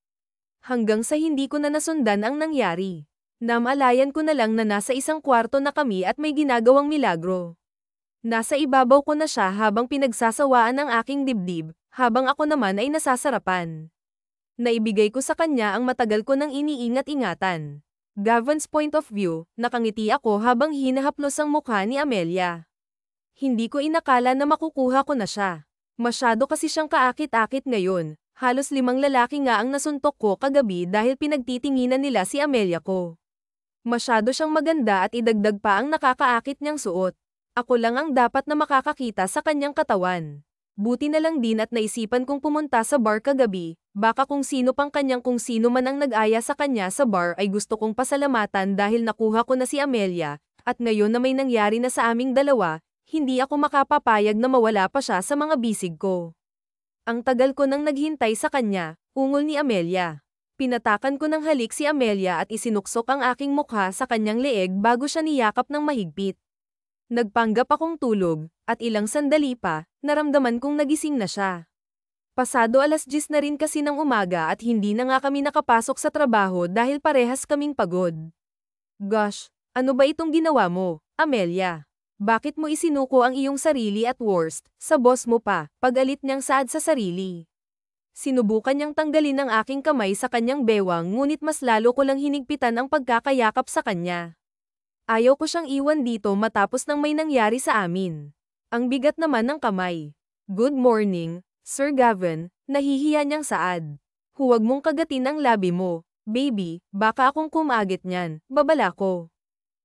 Hanggang sa hindi ko na nasundan ang nangyari. Namalayan ko na lang na nasa isang kwarto na kami at may ginagawang milagro. Nasa ibabaw ko na siya habang pinagsasawaan ang aking dibdib, habang ako naman ay nasasarapan. Naibigay ko sa kanya ang matagal ko nang iniingat-ingatan. Gavin's point of view, nakangiti ako habang hinahaplos ang mukha ni Amelia. Hindi ko inakala na makukuha ko na siya. Masyado kasi siyang kaakit-akit ngayon, halos 5 lalaki nga ang nasuntok ko kagabi dahil pinagtitinginan nila si Amelia ko. Masyado siyang maganda at idagdag pa ang nakakaakit niyang suot. Ako lang ang dapat na makakakita sa kanyang katawan. Buti na lang din at naisipan kong pumunta sa bar kagabi, baka kung sino man ang nag-aya sa kanya sa bar ay gusto kong pasalamatan dahil nakuha ko na si Amelia, at ngayon na may nangyari na sa aming dalawa, hindi ako makapapayag na mawala pa siya sa mga bisig ko. Ang tagal ko nang naghintay sa kanya, ungol ni Amelia. Pinatakan ko ng halik si Amelia at isinuksok ang aking mukha sa kanyang leeg bago siya niyakap ng mahigpit. Nagpanggap akong tulog, at ilang sandali pa, naramdaman kong nagising na siya. Pasado 10:00 na rin kasi ng umaga at hindi na nga kami nakapasok sa trabaho dahil parehas kaming pagod. Gosh, ano ba itong ginawa mo, Amelia? Bakit mo isinuko ang iyong sarili at worst, sa boss mo pa, pag-alit niyang saad sa sarili? Sinubukan niyang tanggalin ang aking kamay sa kanyang bewang ngunit mas lalo ko lang hinigpitan ang pagkakayakap sa kanya. Ayaw ko siyang iwan dito matapos ng may nangyari sa amin. Ang bigat naman ng kamay. Good morning, Sir Gavin, nahihiya niyang saad. Huwag mong kagatin ang labi mo, baby, baka akong kumagit niyan, babala ko.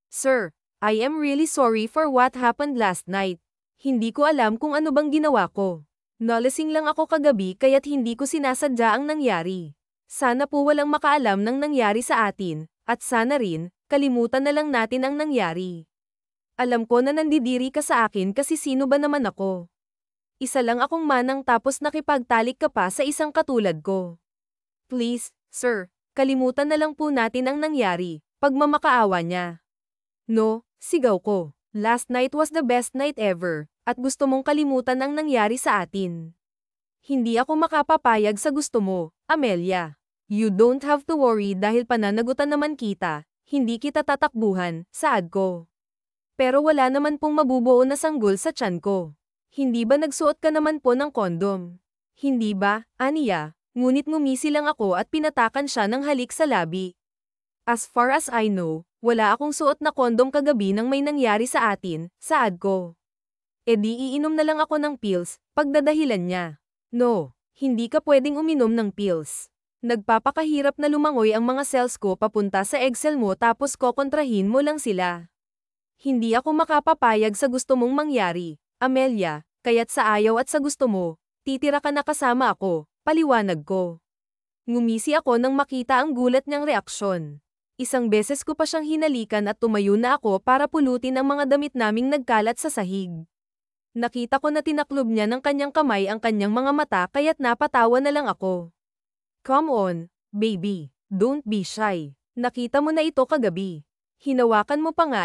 Sir, I am really sorry for what happened last night. Hindi ko alam kung ano bang ginawa ko. Nalasing lang ako kagabi kaya't hindi ko sinasadya ang nangyari. Sana po walang makaalam ng nangyari sa atin, at sana rin, kalimutan na lang natin ang nangyari. Alam ko na nandidiri ka sa akin kasi sino ba naman ako? Isa lang akong manang tapos nakipagtalik ka pa sa isang katulad ko. Please, sir, kalimutan na lang po natin ang nangyari, pagmamakaawa niya. No, sigaw ko. Last night was the best night ever, at gusto mong kalimutan ang nangyari sa atin. Hindi ako makapapayag sa gusto mo, Amelia. You don't have to worry dahil pananagutan naman kita, hindi kita tatakbuhan, saad ko. Pero wala naman pong mabubuo na sanggol sa tiyan ko. Hindi ba nagsuot ka naman po ng kondom? Hindi ba, aniya, ngunit ngumisi lang ako at pinatakan siya ng halik sa labi. As far as I know, wala akong suot na kondom kagabi nang may nangyari sa atin, saad ko. E di iinom na lang ako ng pills, pagdadahilan niya. No, hindi ka pwedeng uminom ng pills. Nagpapakahirap na lumangoy ang mga cells ko papunta sa egg cell mo tapos kokontrahin mo lang sila. Hindi ako makapapayag sa gusto mong mangyari, Amelia, kaya't sa ayaw at sa gusto mo, titira ka na kasama ako, paliwanag ko. Ngumisi ako nang makita ang gulat niyang reaksyon. Isang beses ko pa siyang hinalikan at tumayo na ako para pulutin ang mga damit naming nagkalat sa sahig. Nakita ko na tinaklob niya ng kanyang kamay ang kanyang mga mata kaya't napatawa na lang ako. Come on, baby, don't be shy. Nakita mo na ito kagabi. Hinawakan mo pa nga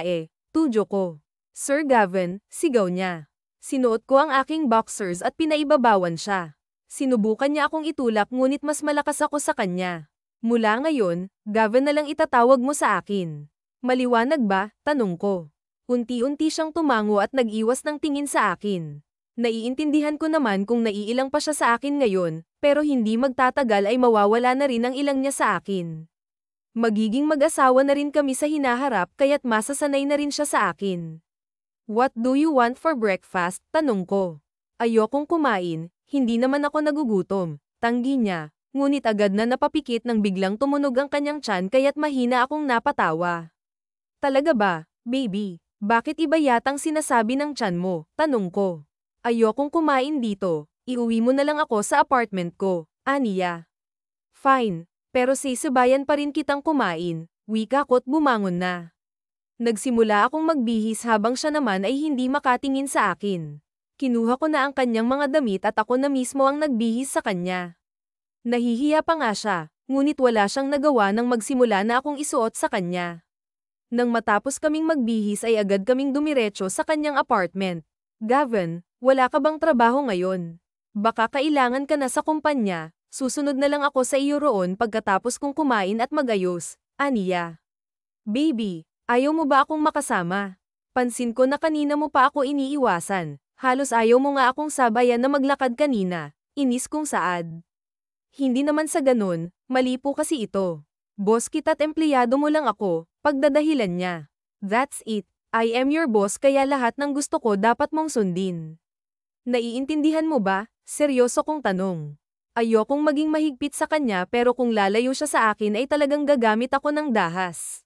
tudyo ko. Sir Gavin, sigaw niya. Sinuot ko ang aking boxers at pinaibabawan siya. Sinubukan niya akong itulak ngunit mas malakas ako sa kanya. Mula ngayon, Gavin na lang itatawag mo sa akin. Maliwanag ba? Tanong ko. Unti-unti siyang tumango at nag-iwas ng tingin sa akin. Naiintindihan ko naman kung naiilang pa siya sa akin ngayon, pero hindi magtatagal ay mawawala na rin ang ilang niya sa akin. Magiging mag-asawa na rin kami sa hinaharap kaya't masasanay na rin siya sa akin. What do you want for breakfast? Tanong ko. Ayokong kumain, hindi naman ako nagugutom, tanggi niya, ngunit agad na napapikit nang biglang tumunog ang kanyang tiyan kaya't mahina akong napatawa. Talaga ba, baby? Bakit iba yatang sinasabi ng tiyan mo? Tanong ko. Ayokong kumain dito, iuwi mo na lang ako sa apartment ko, aniya. Fine. Pero sisibayan pa rin kitang kumain, wika ko't bumangon na. Nagsimula akong magbihis habang siya naman ay hindi makatingin sa akin. Kinuha ko na ang kanyang mga damit at ako na mismo ang nagbihis sa kanya. Nahihiya pa nga siya, ngunit wala siyang nagawa nang magsimula na akong isuot sa kanya. Nang matapos kaming magbihis ay agad kaming dumiretso sa kanyang apartment. Gavin, wala ka bang trabaho ngayon? Baka kailangan ka na sa kumpanya. Susunod na lang ako sa iyo roon pagkatapos kong kumain at magayos, aniya. Baby, ayaw mo ba akong makasama? Pansin ko na kanina mo pa ako iniiwasan. Halos ayaw mo nga akong sabayan na maglakad kanina. Inis kong saad. Hindi naman sa ganun, mali po kasi ito. Boss kita't empleyado mo lang ako, pagdadahilan niya. That's it. I am your boss kaya lahat ng gusto ko dapat mong sundin. Naiintindihan mo ba? Seryoso kong tanong. Ayokong maging mahigpit sa kanya pero kung lalayo siya sa akin ay talagang gagamit ako ng dahas.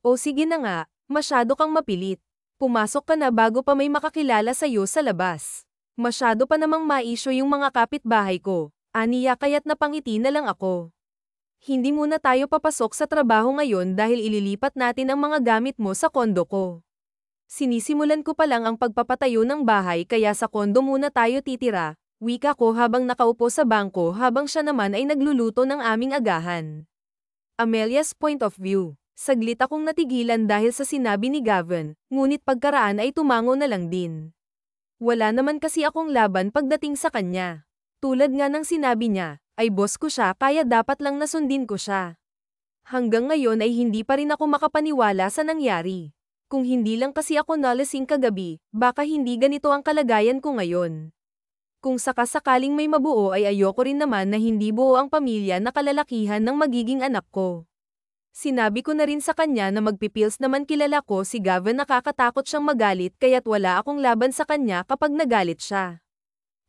O sige na nga, masyado kang mapilit. Pumasok ka na bago pa may makakilala sa'yo sa labas. Masyado pa namang maisyo yung mga kapitbahay ko, aniya kaya't napangiti na lang ako. Hindi muna tayo papasok sa trabaho ngayon dahil ililipat natin ang mga gamit mo sa kondo ko. Sinisimulan ko pa lang ang pagpapatayo ng bahay kaya sa kondo muna tayo titira. Wika ko habang nakaupo sa bangko habang siya naman ay nagluluto ng aming agahan. Amelia's point of view. Saglit akong natigilan dahil sa sinabi ni Gavin, ngunit pagkaraan ay tumango na lang din. Wala naman kasi akong laban pagdating sa kanya. Tulad nga ng sinabi niya, ay boss ko siya kaya dapat lang nasundin ko siya. Hanggang ngayon ay hindi pa rin ako makapaniwala sa nangyari. Kung hindi lang kasi ako nalasing kagabi, baka hindi ganito ang kalagayan ko ngayon. Kung sakasakaling may mabuo ay ayoko rin naman na hindi buo ang pamilya na kalalakihan ng magiging anak ko. Sinabi ko na rin sa kanya na magpipils naman kilala ko si Gavin nakakatakot siyang magalit kaya't wala akong laban sa kanya kapag nagalit siya.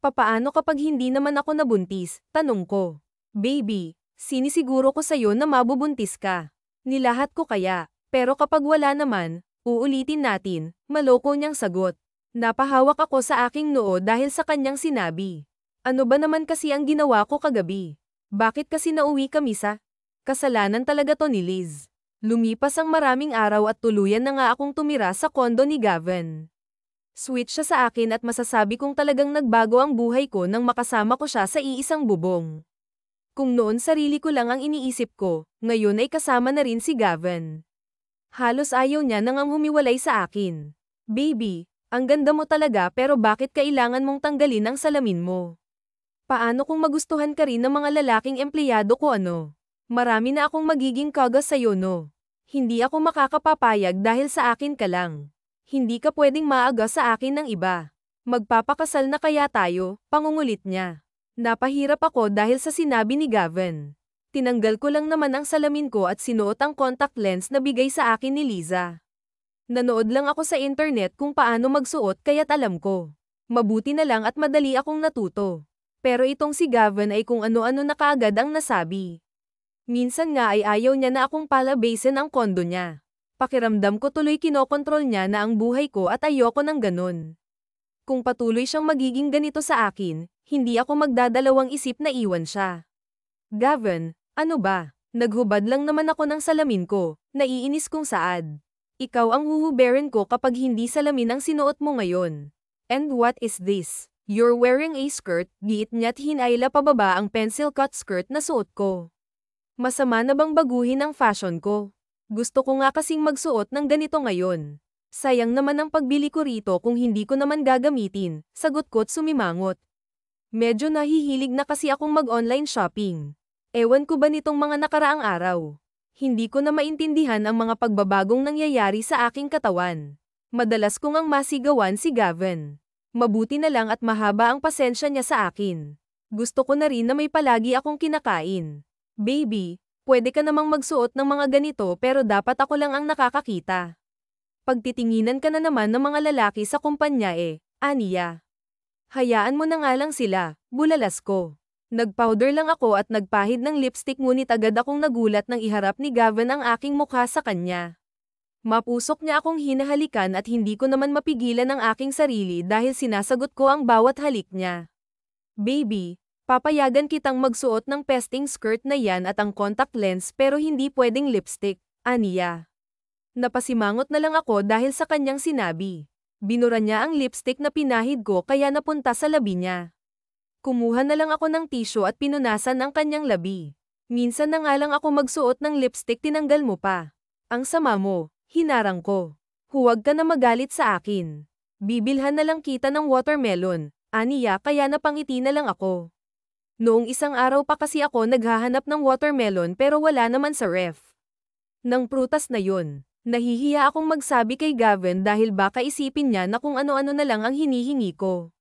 Papaano kapag hindi naman ako nabuntis? Tanong ko. Baby, sinisiguro ko sa'yo na mabubuntis ka. Nilahat ko kaya, pero kapag wala naman, uulitin natin, maloko niyang sagot. Napahawak ako sa aking noo dahil sa kanyang sinabi. Ano ba naman kasi ang ginawa ko kagabi? Bakit kasi nauwi kami sa? Kasalanan talaga to ni Liz. Lumipas ang maraming araw at tuluyan na nga akong tumira sa kondo ni Gavin. Sweet siya sa akin at masasabi kong talagang nagbago ang buhay ko nang makasama ko siya sa iisang bubong. Kung noon sarili ko lang ang iniisip ko, ngayon ay kasama na rin si Gavin. Halos ayaw niya nang humiwalay sa akin. Baby, ang ganda mo talaga pero bakit kailangan mong tanggalin ang salamin mo? Paano kung magustuhan ka rin ng mga lalaking empleyado ko ano? Marami na akong magiging kagas sa'yo no? Hindi ako makakapapayag dahil sa akin ka lang. Hindi ka pwedeng maaga sa akin ng iba. Magpapakasal na kaya tayo, pangungulit niya. Napahirap ako dahil sa sinabi ni Gavin. Tinanggal ko lang naman ang salamin ko at sinuot ang contact lens na bigay sa akin ni Liza. Nanood lang ako sa internet kung paano magsuot kaya't alam ko. Mabuti na lang at madali akong natuto. Pero itong si Gavin ay kung ano-ano na kaagad ang nasabi. Minsan nga ay ayaw niya na akong palabasin ang kondo niya. Pakiramdam ko tuloy kinokontrol niya na ang buhay ko at ayoko ng ganun. Kung patuloy siyang magiging ganito sa akin, hindi ako magdadalawang isip na iwan siya. Gavin, ano ba? Naghubad lang naman ako ng salamin ko, naiinis kong saad. Ikaw ang huhuberin ko kapag hindi salamin ang sinuot mo ngayon. And what is this? You're wearing a skirt, giit niya't hinayla pababa ang pencil cut skirt na suot ko. Masama na bang baguhin ang fashion ko? Gusto ko nga kasing magsuot ng ganito ngayon. Sayang naman ang pagbili ko rito kung hindi ko naman gagamitin, sagot ko't sumimangot. Medyo nahihilig na kasi akong mag-online shopping. Ewan ko ba nitong mga nakaraang araw? Hindi ko na maintindihan ang mga pagbabagong nangyayari sa aking katawan. Madalas kong ang masigawan si Gavin. Mabuti na lang at mahaba ang pasensya niya sa akin. Gusto ko na rin na may palagi akong kinakain. Baby, pwede ka namang magsuot ng mga ganito pero dapat ako lang ang nakakakita. Pagtitinginan ka na naman ng mga lalaki sa kumpanya aniya. Hayaan mo na nga lang sila, bulalas ko. Nagpowder lang ako at nagpahid ng lipstick ngunit agad akong nagulat nang iharap ni Gavin ang aking mukha sa kanya. Mapusok niya akong hinahalikan at hindi ko naman mapigilan ang aking sarili dahil sinasagot ko ang bawat halik niya. Baby, papayagan kitang magsuot ng pesting skirt na yan at ang contact lens pero hindi pwedeng lipstick, aniya. Napasimangot na lang ako dahil sa kanyang sinabi. Binura niya ang lipstick na pinahid ko kaya napunta sa labi niya. Kumuha na lang ako ng tissue at pinunasan ang kanyang labi. Minsan na nga lang ako magsuot ng lipstick tinanggal mo pa. Ang sama mo, hinarang ko. Huwag ka na magalit sa akin. Bibilhan na lang kita ng watermelon, aniya kaya napangiti na lang ako. Noong isang araw pa kasi ako naghahanap ng watermelon pero wala naman sa ref. Nang prutas na yun, nahihiya akong magsabi kay Gavin dahil baka isipin niya na kung ano-ano na lang ang hinihingi ko.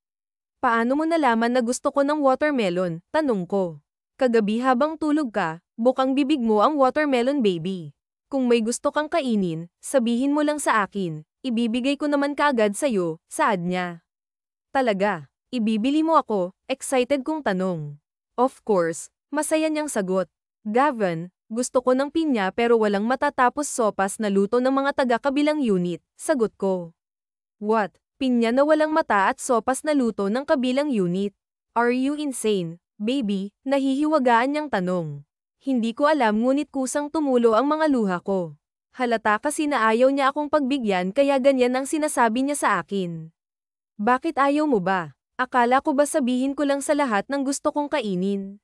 Paano mo nalaman na gusto ko ng watermelon? Tanong ko. Kagabi habang tulog ka, bukang bibig mo ang watermelon baby. Kung may gusto kang kainin, sabihin mo lang sa akin, ibibigay ko naman kaagad sa'yo, saad niya. Talaga, ibibili mo ako, excited kong tanong. Of course, masaya niyang sagot. Gavin, gusto ko ng pinya pero walang matatapos sopas na luto ng mga taga-kabilang unit, sagot ko. What? Pinya na walang mata at sopas na luto ng kabilang unit. Are you insane, baby? Nahihiwagaan niyang tanong. Hindi ko alam ngunit kusang tumulo ang mga luha ko. Halata kasi na ayaw niya akong pagbigyan kaya ganyan ang sinasabi niya sa akin. Bakit ayaw mo ba? Akala ko ba sabihin ko lang sa lahat ng gusto kong kainin?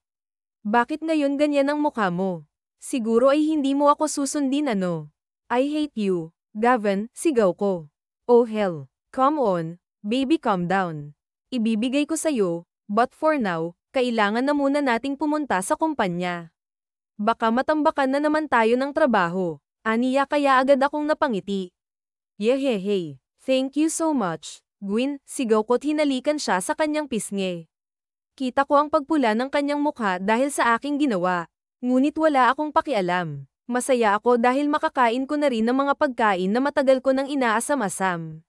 Bakit ngayon ganyan ang mukha mo? Siguro ay hindi mo ako susundin ano? I hate you, Gavin, sigaw ko. Oh hell. Come on, baby calm down. Ibibigay ko sa'yo, but for now, kailangan na muna nating pumunta sa kumpanya. Baka matambakan na naman tayo ng trabaho, aniya kaya agad akong napangiti. Yehehey, thank you so much, Gwyn, sigaw ko't hinalikan siya sa kanyang pisngi. Kita ko ang pagpula ng kanyang mukha dahil sa aking ginawa, ngunit wala akong pakialam. Masaya ako dahil makakain ko na rin ng mga pagkain na matagal ko nang inaasam-asam.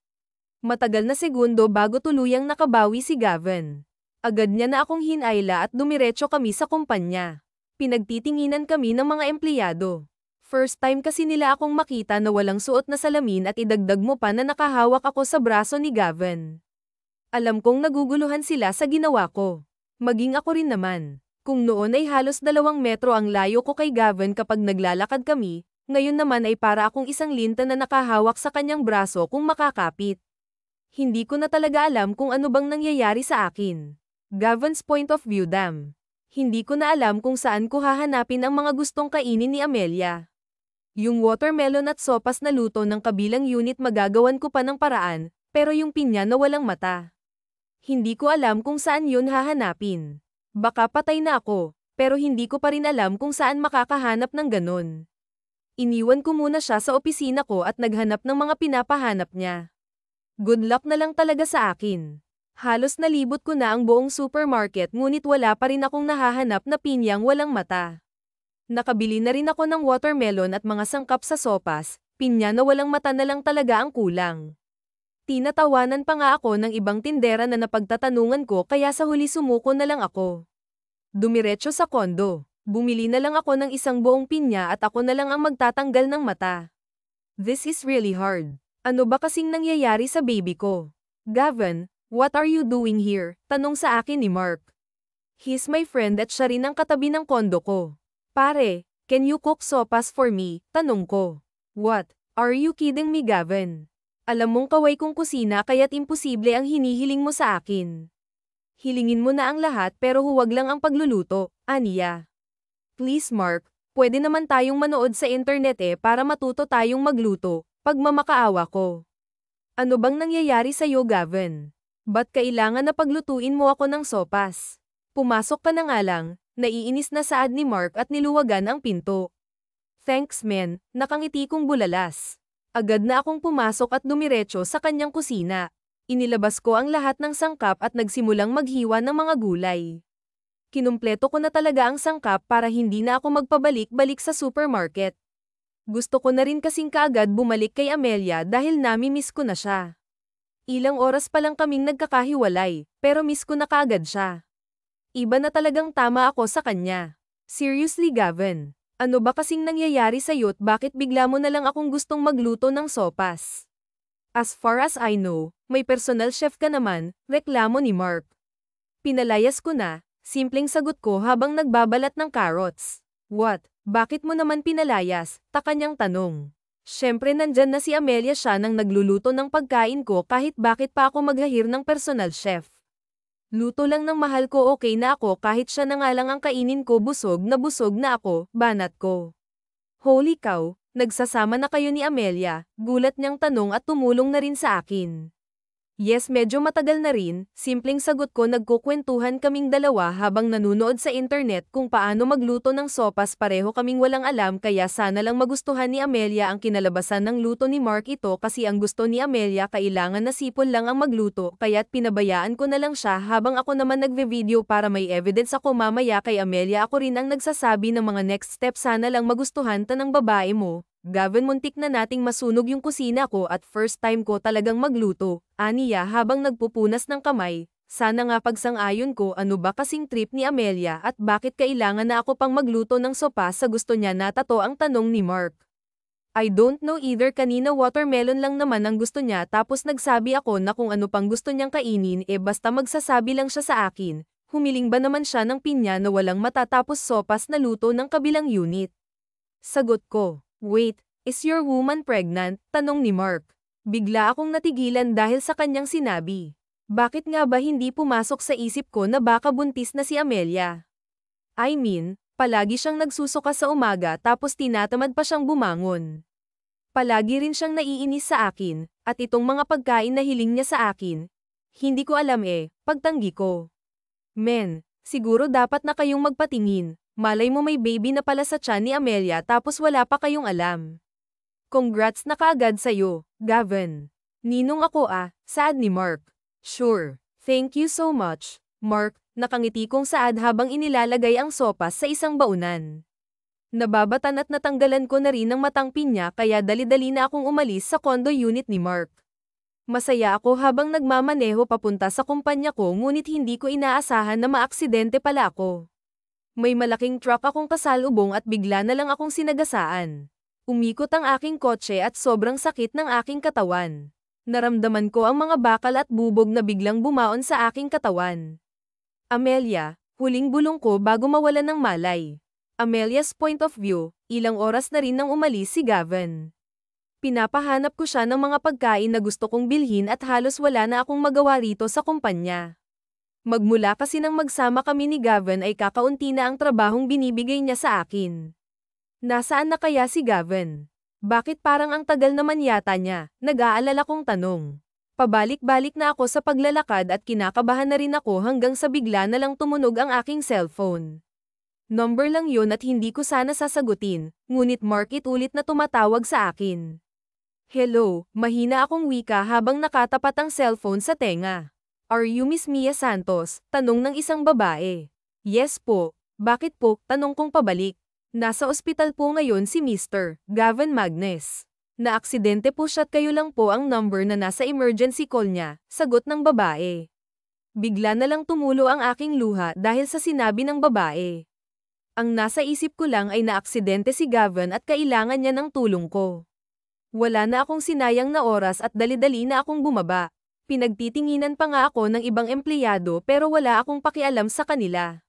Matagal na segundo bago tuluyang nakabawi si Gavin. Agad niya na akong hinayla at dumiretso kami sa kumpanya. Pinagtitinginan kami ng mga empleyado. First time kasi nila akong makita na walang suot na salamin at idagdag mo pa na nakahawak ako sa braso ni Gavin. Alam kong naguguluhan sila sa ginawa ko. Maging ako rin naman. Kung noon ay halos 2 metro ang layo ko kay Gavin kapag naglalakad kami, ngayon naman ay para akong isang linta na nakahawak sa kanyang braso kung makakapit. Hindi ko na talaga alam kung ano bang nangyayari sa akin. Gavin's point of view damn. Hindi ko na alam kung saan ko hahanapin ang mga gustong kainin ni Amelia. Yung watermelon at sopas na luto ng kabilang unit magagawan ko pa ng paraan, pero yung pinya na walang mata. Hindi ko alam kung saan yun hahanapin. Baka patay na ako, pero hindi ko pa rin alam kung saan makakahanap ng ganon. Iniwan ko muna siya sa opisina ko at naghanap ng mga pinapahanap niya. Good luck na lang talaga sa akin. Halos nalibot ko na ang buong supermarket ngunit wala pa rin akong nahahanap na pinyang walang mata. Nakabili na rin ako ng watermelon at mga sangkap sa sopas, pinya na walang mata na lang talaga ang kulang. Tinatawanan pa nga ako ng ibang tindera na napagtatanungan ko kaya sa huli sumuko na lang ako. Dumiretso sa kondo, bumili na lang ako ng isang buong pinya at ako na lang ang magtatanggal ng mata. This is really hard. Ano ba kasing nangyayari sa baby ko? Gavin, what are you doing here? Tanong sa akin ni Mark. He's my friend at siya rin ang katabi ng kondo ko. Pare, can you cook sopas for me? Tanong ko. What? Are you kidding me, Gavin? Alam mong kaway kong kusina kaya't imposible ang hinihiling mo sa akin. Hilingin mo na ang lahat pero huwag lang ang pagluluto, aniya. Please Mark, pwede naman tayong manood sa internet para matuto tayong magluto. Pagmamakaawa ko. Ano bang nangyayari sa'yo, Gavin? Ba't kailangan na paglutuin mo ako ng sopas? Pumasok ka na nga lang, naiinis na saad ni Mark at niluwagan ang pinto. Thanks men, nakangiti kong bulalas. Agad na akong pumasok at dumiretso sa kanyang kusina. Inilabas ko ang lahat ng sangkap at nagsimulang maghiwa ng mga gulay. Kinumpleto ko na talaga ang sangkap para hindi na ako magpabalik-balik sa supermarket. Gusto ko na rin kasing kaagad bumalik kay Amelia dahil nami-miss ko na siya. Ilang oras pa lang kaming nagkakahiwalay, pero miss ko na kaagad siya. Iba na talagang tama ako sa kanya. Seriously Gavin, ano ba kasing nangyayari sa'yo't bakit bigla mo na lang akong gustong magluto ng sopas? As far as I know, may personal chef ka naman, reklamo ni Mark. Pinalayas ko na, simpleng sagot ko habang nagbabalat ng carrots. What? Bakit mo naman pinalayas? Taka niyang tanong. Siyempre nandyan na si Amelia siya nang nagluluto ng pagkain ko kahit bakit pa ako maghahir ng personal chef. Luto lang ng mahal ko okay na ako kahit siya na nga lang ang kainin ko busog na ako, banat ko. Holy cow, nagsasama na kayo ni Amelia, gulat niyang tanong at tumulong na rin sa akin. Yes medyo matagal na rin, simpleng sagot ko nagkukwentuhan kaming dalawa habang nanunood sa internet kung paano magluto ng sopas pareho kaming walang alam kaya sana lang magustuhan ni Amelia ang kinalabasan ng luto ni Mark ito kasi ang gusto ni Amelia kailangan na sipol lang ang magluto kaya't pinabayaan ko na lang siya habang ako naman nagve-video para may evidence ako mamaya kay Amelia ako rin ang nagsasabi ng mga next step sana lang magustuhan ta ng babae mo. Gavin muntik na nating masunog yung kusina ko at first time ko talagang magluto, aniya habang nagpupunas ng kamay, sana nga pagsang-ayon ko ano ba kasing trip ni Amelia at bakit kailangan na ako pang magluto ng sopa sa gusto niya natato ang tanong ni Mark. I don't know either kanina watermelon lang naman ang gusto niya tapos nagsabi ako na kung ano pang gusto niyang kainin basta magsasabi lang siya sa akin, humiling ba naman siya ng pinya na walang matatapos sopas na luto ng kabilang unit. Sagot ko. Wait, is your woman pregnant? Tanong ni Mark. Bigla akong natigilan dahil sa kanyang sinabi. Bakit nga ba hindi pumasok sa isip ko na baka buntis na si Amelia? I mean, palagi siyang nagsusuka sa umaga tapos tinatamad pa siyang bumangon. Palagi rin siyang naiinis sa akin, at itong mga pagkain na hiling niya sa akin. Hindi ko alam pagtanggi ko. Men, siguro dapat na kayong magpatingin. Malay mo may baby na pala sa tiyan ni Amelia tapos wala pa kayong alam. Congrats na kaagad sa'yo, Gavin. Ninong ako saad ni Mark. Sure, thank you so much, Mark, nakangiti kong saad habang inilalagay ang sopas sa isang baunan. Nababatan at natanggalan ko na rin ng matang pinya kaya dali-dali na akong umalis sa condo unit ni Mark. Masaya ako habang nagmamaneho papunta sa kumpanya ko ngunit hindi ko inaasahan na maaksidente pala ako. May malaking truck akong kasalubong at bigla na lang akong sinagasaan. Umikot ang aking kotse at sobrang sakit ng aking katawan. Naramdaman ko ang mga bakal at bubog na biglang bumaon sa aking katawan. Amelia, huling bulong ko bago mawalan ng malay. Amelia's point of view, ilang oras na rin nang umalis si Gavin. Pinapahanap ko siya ng mga pagkain na gusto kong bilhin at halos wala na akong magawa rito sa kumpanya. Magmula kasi nang magsama kami ni Gavin ay kakaunti na ang trabahong binibigay niya sa akin. Nasaan na kaya si Gavin? Bakit parang ang tagal naman yata niya? Nag-aalala kong tanong. Pabalik-balik na ako sa paglalakad at kinakabahan na rin ako hanggang sa bigla na lang tumunog ang aking cellphone. Number lang yun at hindi ko sana sasagutin, ngunit Mark ulit na tumatawag sa akin. Hello, mahina akong wika habang nakatapat ang cellphone sa tenga. Are you Miss Mia Santos? Tanong ng isang babae. Yes po. Bakit po? Tanong kong pabalik. Nasa ospital po ngayon si Mr. Gavin Magnes. Naaksidente po siya at kayo lang po ang number na nasa emergency call niya, sagot ng babae. Bigla na lang tumulo ang aking luha dahil sa sinabi ng babae. Ang nasa isip ko lang ay naaksidente si Gavin at kailangan niya ng tulong ko. Wala na akong sinayang na oras at dali-dali na akong bumaba. Pinagtitinginan pa nga ako ng ibang empleyado pero wala akong pakialam sa kanila.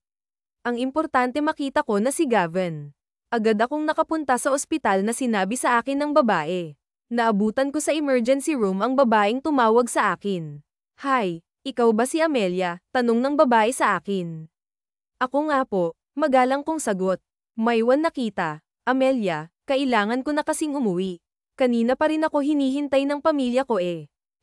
Ang importante makita ko na si Gavin. Agad akong nakapunta sa ospital na sinabi sa akin ng babae. Naabutan ko sa emergency room ang babaeng tumawag sa akin. Hi, ikaw ba si Amelia? Tanong ng babae sa akin. Ako nga po, magalang kong sagot. Maywan nakita. Amelia, kailangan ko na kasing umuwi. Kanina pa rin ako hinihintay ng pamilya ko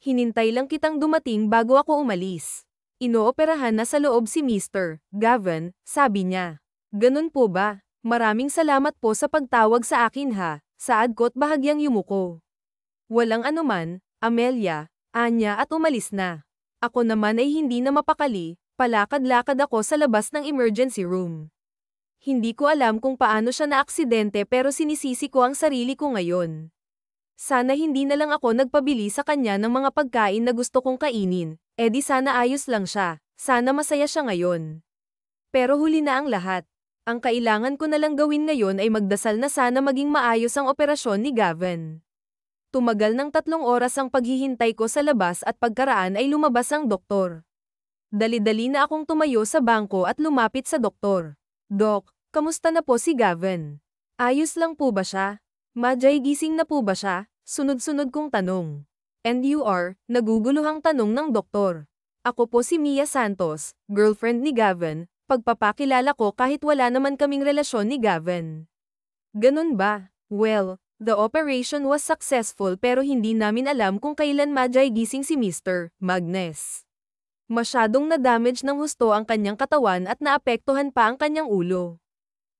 Hinintay lang kitang dumating bago ako umalis. Inooperahan na sa loob si Mr. Gavin, sabi niya. Ganun po ba? Maraming salamat po sa pagtawag sa akin saad ko't bahagyang yumuko. Walang anuman, Amelia, anya at umalis na. Ako naman ay hindi na mapakali, palakad-lakad ako sa labas ng emergency room. Hindi ko alam kung paano siya naaksidente pero sinisisi ko ang sarili ko ngayon. Sana hindi na lang ako nagpabili sa kanya ng mga pagkain na gusto kong kainin, di sana ayos lang siya, sana masaya siya ngayon. Pero huli na ang lahat. Ang kailangan ko na lang gawin ngayon ay magdasal na sana maging maayos ang operasyon ni Gavin. Tumagal ng 3 oras ang paghihintay ko sa labas at pagkaraan ay lumabas ang doktor. Dali-dali na akong tumayo sa bangko at lumapit sa doktor. Dok, kamusta na po si Gavin? Ayos lang po ba siya? Majay, gising na po ba siya? Sunod-sunod kong tanong. And you are, naguguluhang tanong ng doktor. Ako po si Mia Santos, girlfriend ni Gavin, pagpapakilala ko kahit wala naman kaming relasyon ni Gavin. Ganun ba? Well, the operation was successful pero hindi namin alam kung kailan majay gising si Mr. Magnus. Masyadong na-damage ng husto ang kanyang katawan at naapektuhan pa ang kanyang ulo.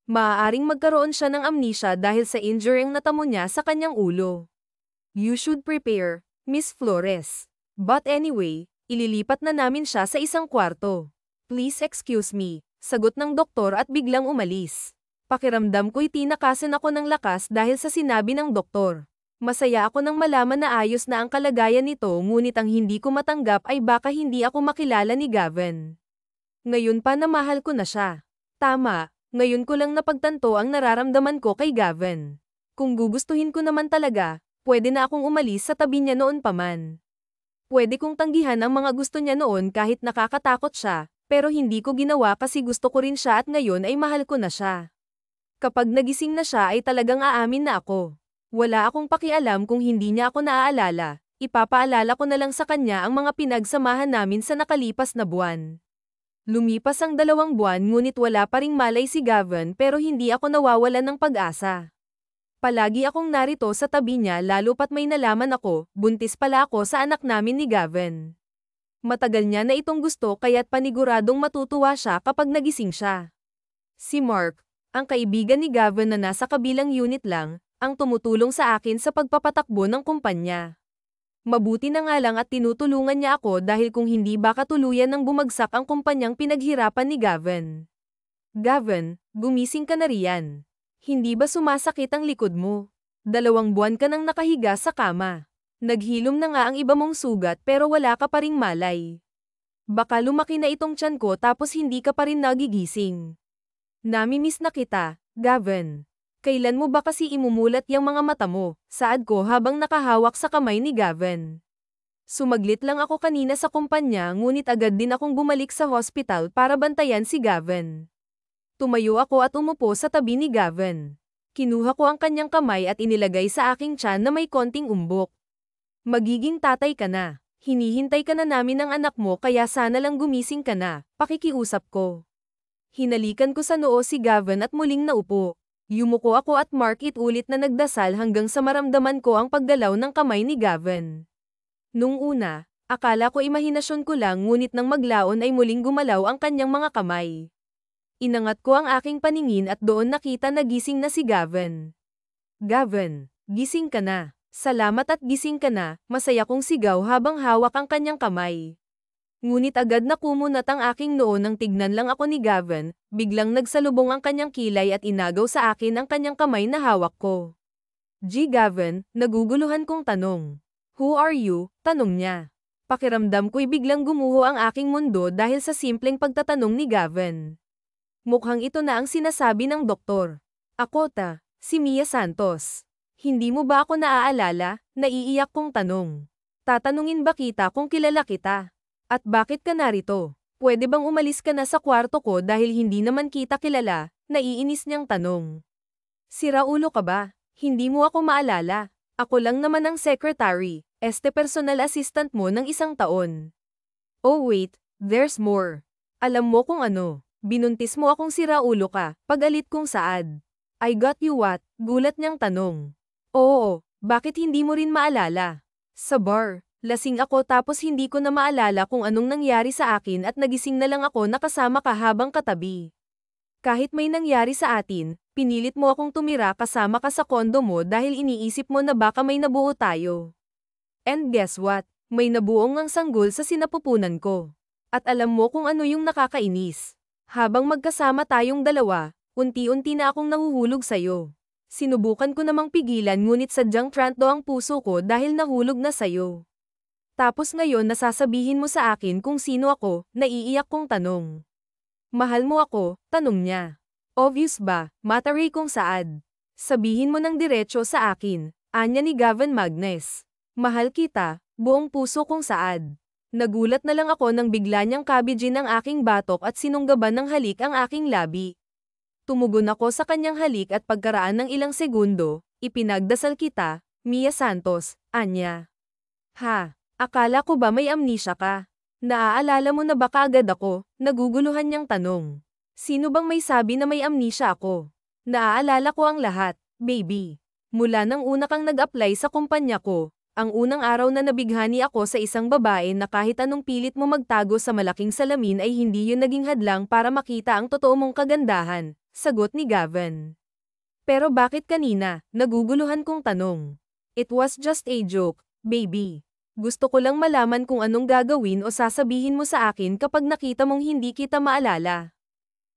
Maaaring magkaroon siya ng amnesia dahil sa injury ang natamo niya sa kanyang ulo. You should prepare, Miss Flores. But anyway, ililipat na namin siya sa isang kwarto. Please excuse me, sagot ng doktor at biglang umalis. Pakiramdam ko'y tinakasan ako ng lakas dahil sa sinabi ng doktor. Masaya ako nang malaman na ayos na ang kalagayan nito ngunit ang hindi ko matanggap ay baka hindi ako makilala ni Gavin. Ngayon pa na mahal ko na siya. Tama, ngayon ko lang napagtanto ang nararamdaman ko kay Gavin. Kung gugustuhin ko naman talaga, pwede na akong umalis sa tabi niya noon pa man. Pwede kong tanggihan ang mga gusto niya noon kahit nakakatakot siya, pero hindi ko ginawa kasi gusto ko rin siya at ngayon ay mahal ko na siya. Kapag nagising na siya ay talagang aamin na ako. Wala akong pakialam kung hindi niya ako naaalala, ipapaalala ko na lang sa kanya ang mga pinagsamahan namin sa nakalipas na buwan. Lumipas ang 2 buwan ngunit wala pa ring malay si Gavin pero hindi ako nawawalan ng pag-asa. Palagi akong narito sa tabi niya lalo pat may nalaman ako, buntis pala ako sa anak namin ni Gavin. Matagal niya na itong gusto kaya't paniguradong matutuwa siya kapag nagising siya. Si Mark, ang kaibigan ni Gavin na nasa kabilang unit lang, ang tumutulong sa akin sa pagpapatakbo ng kumpanya. Mabuti na nga lang at tinutulungan niya ako dahil kung hindi baka tuluyan nang bumagsak ang kumpanyang pinaghirapan ni Gavin. Gavin, gumising ka na riyan. Hindi ba sumasakit ang likod mo? 2 buwan ka nang nakahiga sa kama. Naghilom na nga ang iba mong sugat pero wala ka pa ring malay. Baka lumaki na itong tiyan ko tapos hindi ka pa rin nagigising. Namimiss na kita, Gavin. Kailan mo ba kasi imumulat yung mga mata mo? Saad ko habang nakahawak sa kamay ni Gavin. Sumaglit lang ako kanina sa kumpanya ngunit agad din akong bumalik sa hospital para bantayan si Gavin. Tumayo ako at umupo sa tabi ni Gavin. Kinuha ko ang kanyang kamay at inilagay sa aking tiyan na may konting umbok. Magiging tatay ka na. Hinihintay ka na namin ng anak mo kaya sana lang gumising ka na, pakikiusap ko. Hinalikan ko sa noo si Gavin at muling naupo. Yumuko ako at Mark ulit na nagdasal hanggang sa maramdaman ko ang paggalaw ng kamay ni Gavin. Nung una, akala ko imahinasyon ko lang ngunit nang maglaon ay muling gumalaw ang kanyang mga kamay. Inangat ko ang aking paningin at doon nakita na gising na si Gavin. Gavin, gising ka na. Salamat at gising ka na, masaya kong sigaw habang hawak ang kanyang kamay. Ngunit agad na kumunat ang aking noo nang tignan lang ako ni Gavin, biglang nagsalubong ang kanyang kilay at inagaw sa akin ang kanyang kamay na hawak ko. Gavin, naguguluhan kong tanong. Who are you? Tanong niya. Pakiramdam ko'y biglang gumuho ang aking mundo dahil sa simpleng pagtatanong ni Gavin. Mukhang ito na ang sinasabi ng doktor. Ako si Mia Santos. Hindi mo ba ako naaalala? Naiiyak kong tanong. Tatanungin ba kita kung kilala kita? At bakit ka narito? Pwede bang umalis ka na sa kwarto ko dahil hindi naman kita kilala? Naiinis niyang tanong. Sira ulo ka ba? Hindi mo ako maalala. Ako lang naman ang secretary, personal assistant mo ng 1 taon. Oh wait, there's more. Alam mo kung ano. Binuntis mo akong sira ulo ka, pagalit kong saad. I got you what? Gulat niyang tanong. Oo, bakit hindi mo rin maalala? Sa bar. Lasing ako tapos hindi ko na maalala kung anong nangyari sa akin at nagising na lang ako nakasama ka habang katabi. Kahit may nangyari sa atin, pinilit mo akong tumira kasama ka sa kondo mo dahil iniisip mo na baka may nabuo tayo. And guess what? May nabuong ang sanggol sa sinapupunan ko. At alam mo kung ano yung nakakainis. Habang magkasama tayong dalawa, unti-unti na akong nahuhulog sa'yo. Sinubukan ko namang pigilan ngunit sadyang tranto ang puso ko dahil nahulog na sa'yo. Tapos ngayon nasasabihin mo sa akin kung sino ako, naiiyak kong tanong. Mahal mo ako, tanong niya. Obvious ba, mataray kong saad. Sabihin mo ng diretso sa akin, anya ni Gavin Magnus. Mahal kita, buong puso kong saad. Nagulat na lang ako nang bigla niyang kabijin ang aking batok at sinunggaban ng halik ang aking labi. Tumugon ako sa kanyang halik at pagkaraan ng ilang segundo, ipinagdasal kita, Mia Santos, anya. Ha, akala ko ba may amnesia ka? Naaalala mo na ba kaagad ako? Naguguluhan niyang tanong. Sino bang may sabi na may amnesia ako? Naaalala ko ang lahat, baby. Mula nang una kang nag-apply sa kumpanya ko, ang unang araw na nabighani ako sa isang babae na kahit anong pilit mo magtago sa malaking salamin ay hindi yun naging hadlang para makita ang totoo mong kagandahan, sagot ni Gavin. Pero bakit kanina? Naguguluhan kong tanong. It was just a joke, baby. Gusto ko lang malaman kung anong gagawin o sasabihin mo sa akin kapag nakita mong hindi kita maalala.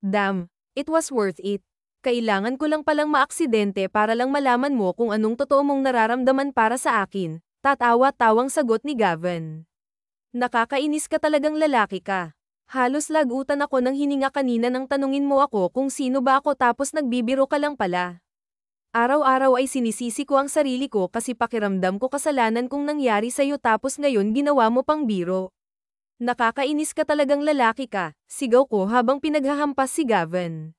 Damn, it was worth it. Kailangan ko lang palang maaksidente para lang malaman mo kung anong totoo mong nararamdaman para sa akin, tatawa-tawang sagot ni Gavin. Nakakainis ka talagang lalaki ka. Halos lagutan ako ng hininga kanina nang tanungin mo ako kung sino ba ako tapos nagbibiro ka lang pala. Araw-araw ay sinisisi ko ang sarili ko kasi pakiramdam ko kasalanan kung nangyari sa'yo tapos ngayon ginawa mo pang biro. Nakakainis ka talagang lalaki ka, sigaw ko habang pinaghahampas si Gavin.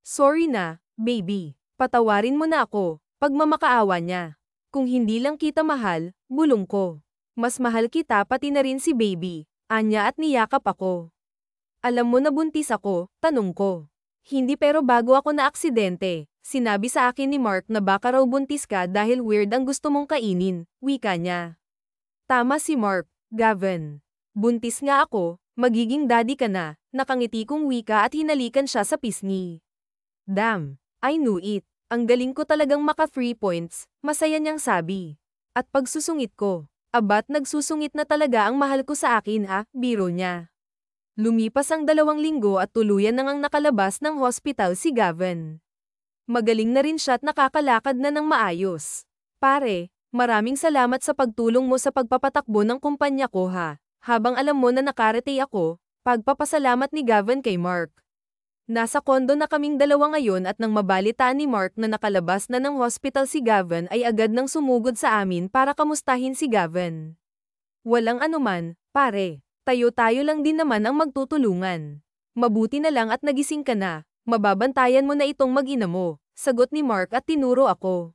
Sorry na, baby. Patawarin mo na ako, pagmamakaawa niya. Kung hindi lang kita mahal, bulong ko. Mas mahal kita pati na rin si baby, anya at niyakap ako. Alam mo na buntis ako, tanong ko. Hindi pero bago ako na aksidente, sinabi sa akin ni Mark na baka raw buntis ka dahil weird ang gusto mong kainin, wika niya. Tama si Mark, Gavin. Buntis nga ako, magiging daddy ka na, nakangiti kong wika at hinalikan siya sa pisngi. Damn, I knew it. Ang galing ko talagang maka 3 points, masaya niyang sabi. At pagsusungit ko, abat nagsusungit na talaga ang mahal ko sa akin ha, biro niya. Lumipas ang 2 linggo at tuluyan na ngang nakalabas ng hospital si Gavin. Magaling na rin siya at nakakalakad na ng maayos. Pare, maraming salamat sa pagtulong mo sa pagpapatakbo ng kumpanya ko ha. Habang alam mo na nakarete ako, pagpapasalamat ni Gavin kay Mark. Nasa kondo na kaming dalawa ngayon at nang mabalitaan ni Mark na nakalabas na ng hospital si Gavin ay agad nang sumugod sa amin para kamustahin si Gavin. Walang anuman, pare, tayo-tayo lang din naman ang magtutulungan. Mabuti na lang at nagising ka na, mababantayan mo na itong mag-ina mo, sagot ni Mark at tinuro ako.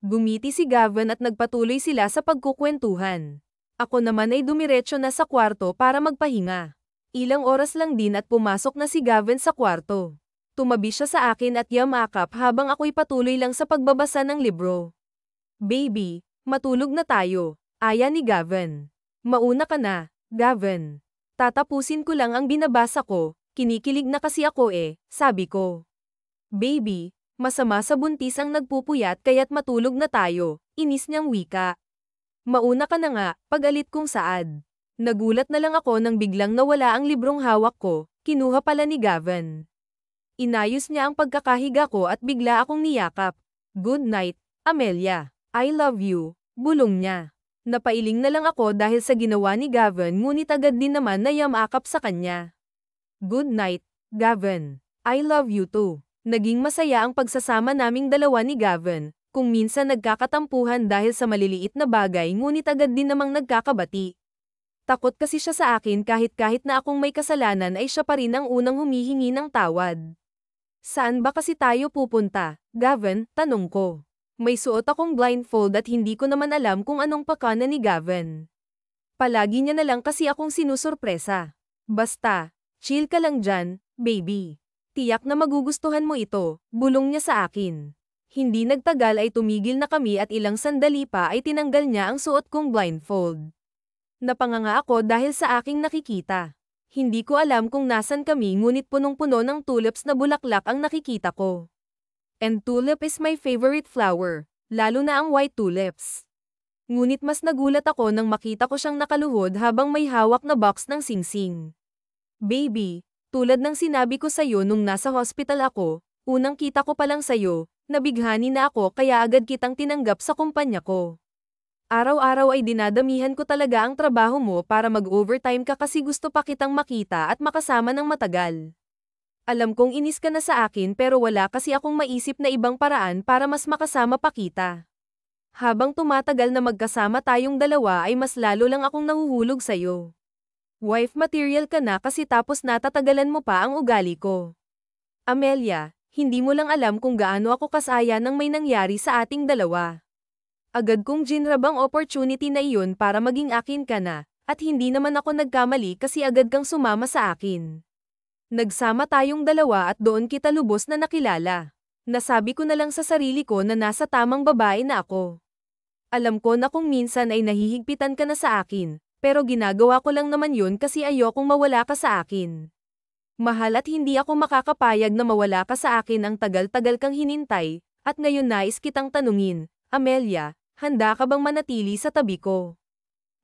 Gumiti si Gavin at nagpatuloy sila sa pagkukwentuhan. Ako naman ay dumiretso na sa kwarto para magpahinga. Ilang oras lang din at pumasok na si Gavin sa kwarto. Tumabi siya sa akin at yamakap habang ako'y patuloy lang sa pagbabasa ng libro. Baby, matulog na tayo, aya ni Gavin. Mauna ka na, Gavin. Tatapusin ko lang ang binabasa ko, kinikilig na kasi ako sabi ko. Baby, masama sa buntis ang nagpupuyat kaya't matulog na tayo, inis niyang wika. Mauna ka na nga, pag-alit kong saad. Nagulat na lang ako nang biglang nawala ang librong hawak ko, kinuha pala ni Gavin. Inayos niya ang pagkakahiga ko at bigla akong niyakap. Good night, Amelia. I love you, bulong niya. Napailing na lang ako dahil sa ginawa ni Gavin ngunit agad din naman na yamakap sa kanya. Good night, Gavin. I love you too. Naging masaya ang pagsasama naming dalawa ni Gavin, kung minsan nagkakatampuhan dahil sa maliliit na bagay ngunit agad din namang nagkakabati. Takot kasi siya sa akin kahit na akong may kasalanan ay siya pa rin ang unang humihingi ng tawad. Saan ba kasi tayo pupunta, Gavin? Tanong ko. May suot akong blindfold at hindi ko naman alam kung anong pakana ni Gavin. Palagi niya na lang kasi akong sinusurpresa. Basta, chill ka lang dyan, baby. Tiyak na magugustuhan mo ito, bulong niya sa akin. Hindi nagtagal ay tumigil na kami at ilang sandali pa ay tinanggal niya ang suot kong blindfold. Napanganga ako dahil sa aking nakikita. Hindi ko alam kung nasan kami ngunit punong-puno ng tulips na bulaklak ang nakikita ko. And tulip is my favorite flower, lalo na ang white tulips. Ngunit mas nagulat ako nang makita ko siyang nakaluhod habang may hawak na box ng singsing. Baby, tulad ng sinabi ko sa'yo nung nasa hospital ako, unang kita ko pa lang sa'yo, nabighani na ako kaya agad kitang tinanggap sa kumpanya ko. Araw-araw ay dinadamihan ko talaga ang trabaho mo para mag-overtime ka kasi gusto pa kitang makita at makasama ng matagal. Alam kong inis ka na sa akin pero wala kasi akong maisip na ibang paraan para mas makasama pa kita. Habang tumatagal na magkasama tayong dalawa ay mas lalo lang akong nahuhulog sa'yo. Wife material ka na kasi tapos natatagalan mo pa ang ugali ko. Amelia, hindi mo lang alam kung gaano ako kasaya nang may nangyari sa ating dalawa. Agad kong ginrab ang opportunity na iyon para maging akin ka na, at hindi naman ako nagkamali kasi agad kang sumama sa akin. Nagsama tayong dalawa at doon kita lubos na nakilala. Nasabi ko na lang sa sarili ko na nasa tamang babae na ako. Alam ko na kung minsan ay nahihigpitan ka na sa akin, pero ginagawa ko lang naman yun kasi ayokong mawala ka sa akin. Mahal at hindi ako makakapayag na mawala ka sa akin ang tagal-tagal kang hinintay, at ngayon nais kitang tanungin, Amelia, handa ka bang manatili sa tabi ko?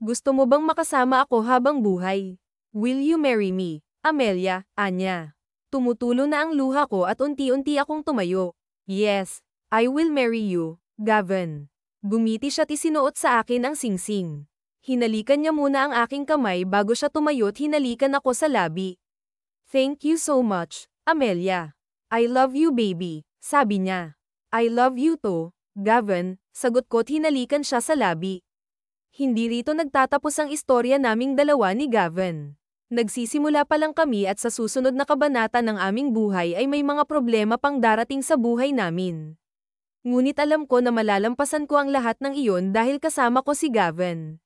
Gusto mo bang makasama ako habang buhay? Will you marry me, Amelia, Anya? Tumutulo na ang luha ko at unti-unti akong tumayo. Yes, I will marry you, Gavin. Gumiti siya't isinuot sa akin ang singsing. Hinalikan niya muna ang aking kamay bago siya tumayo't hinalikan ako sa labi. Thank you so much, Amelia. I love you baby, sabi niya. I love you too, Gavin, sagot ko't hinalikan siya sa labi. Hindi rito nagtatapos ang istorya naming dalawa ni Gavin. Nagsisimula pa lang kami at sa susunod na kabanata ng aming buhay ay may mga problema pang darating sa buhay namin. Ngunit alam ko na malalampasan ko ang lahat ng iyon dahil kasama ko si Gavin.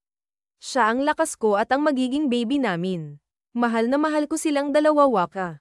Siya ang lakas ko at ang magiging baby namin. Mahal na mahal ko silang dalawa, Waka.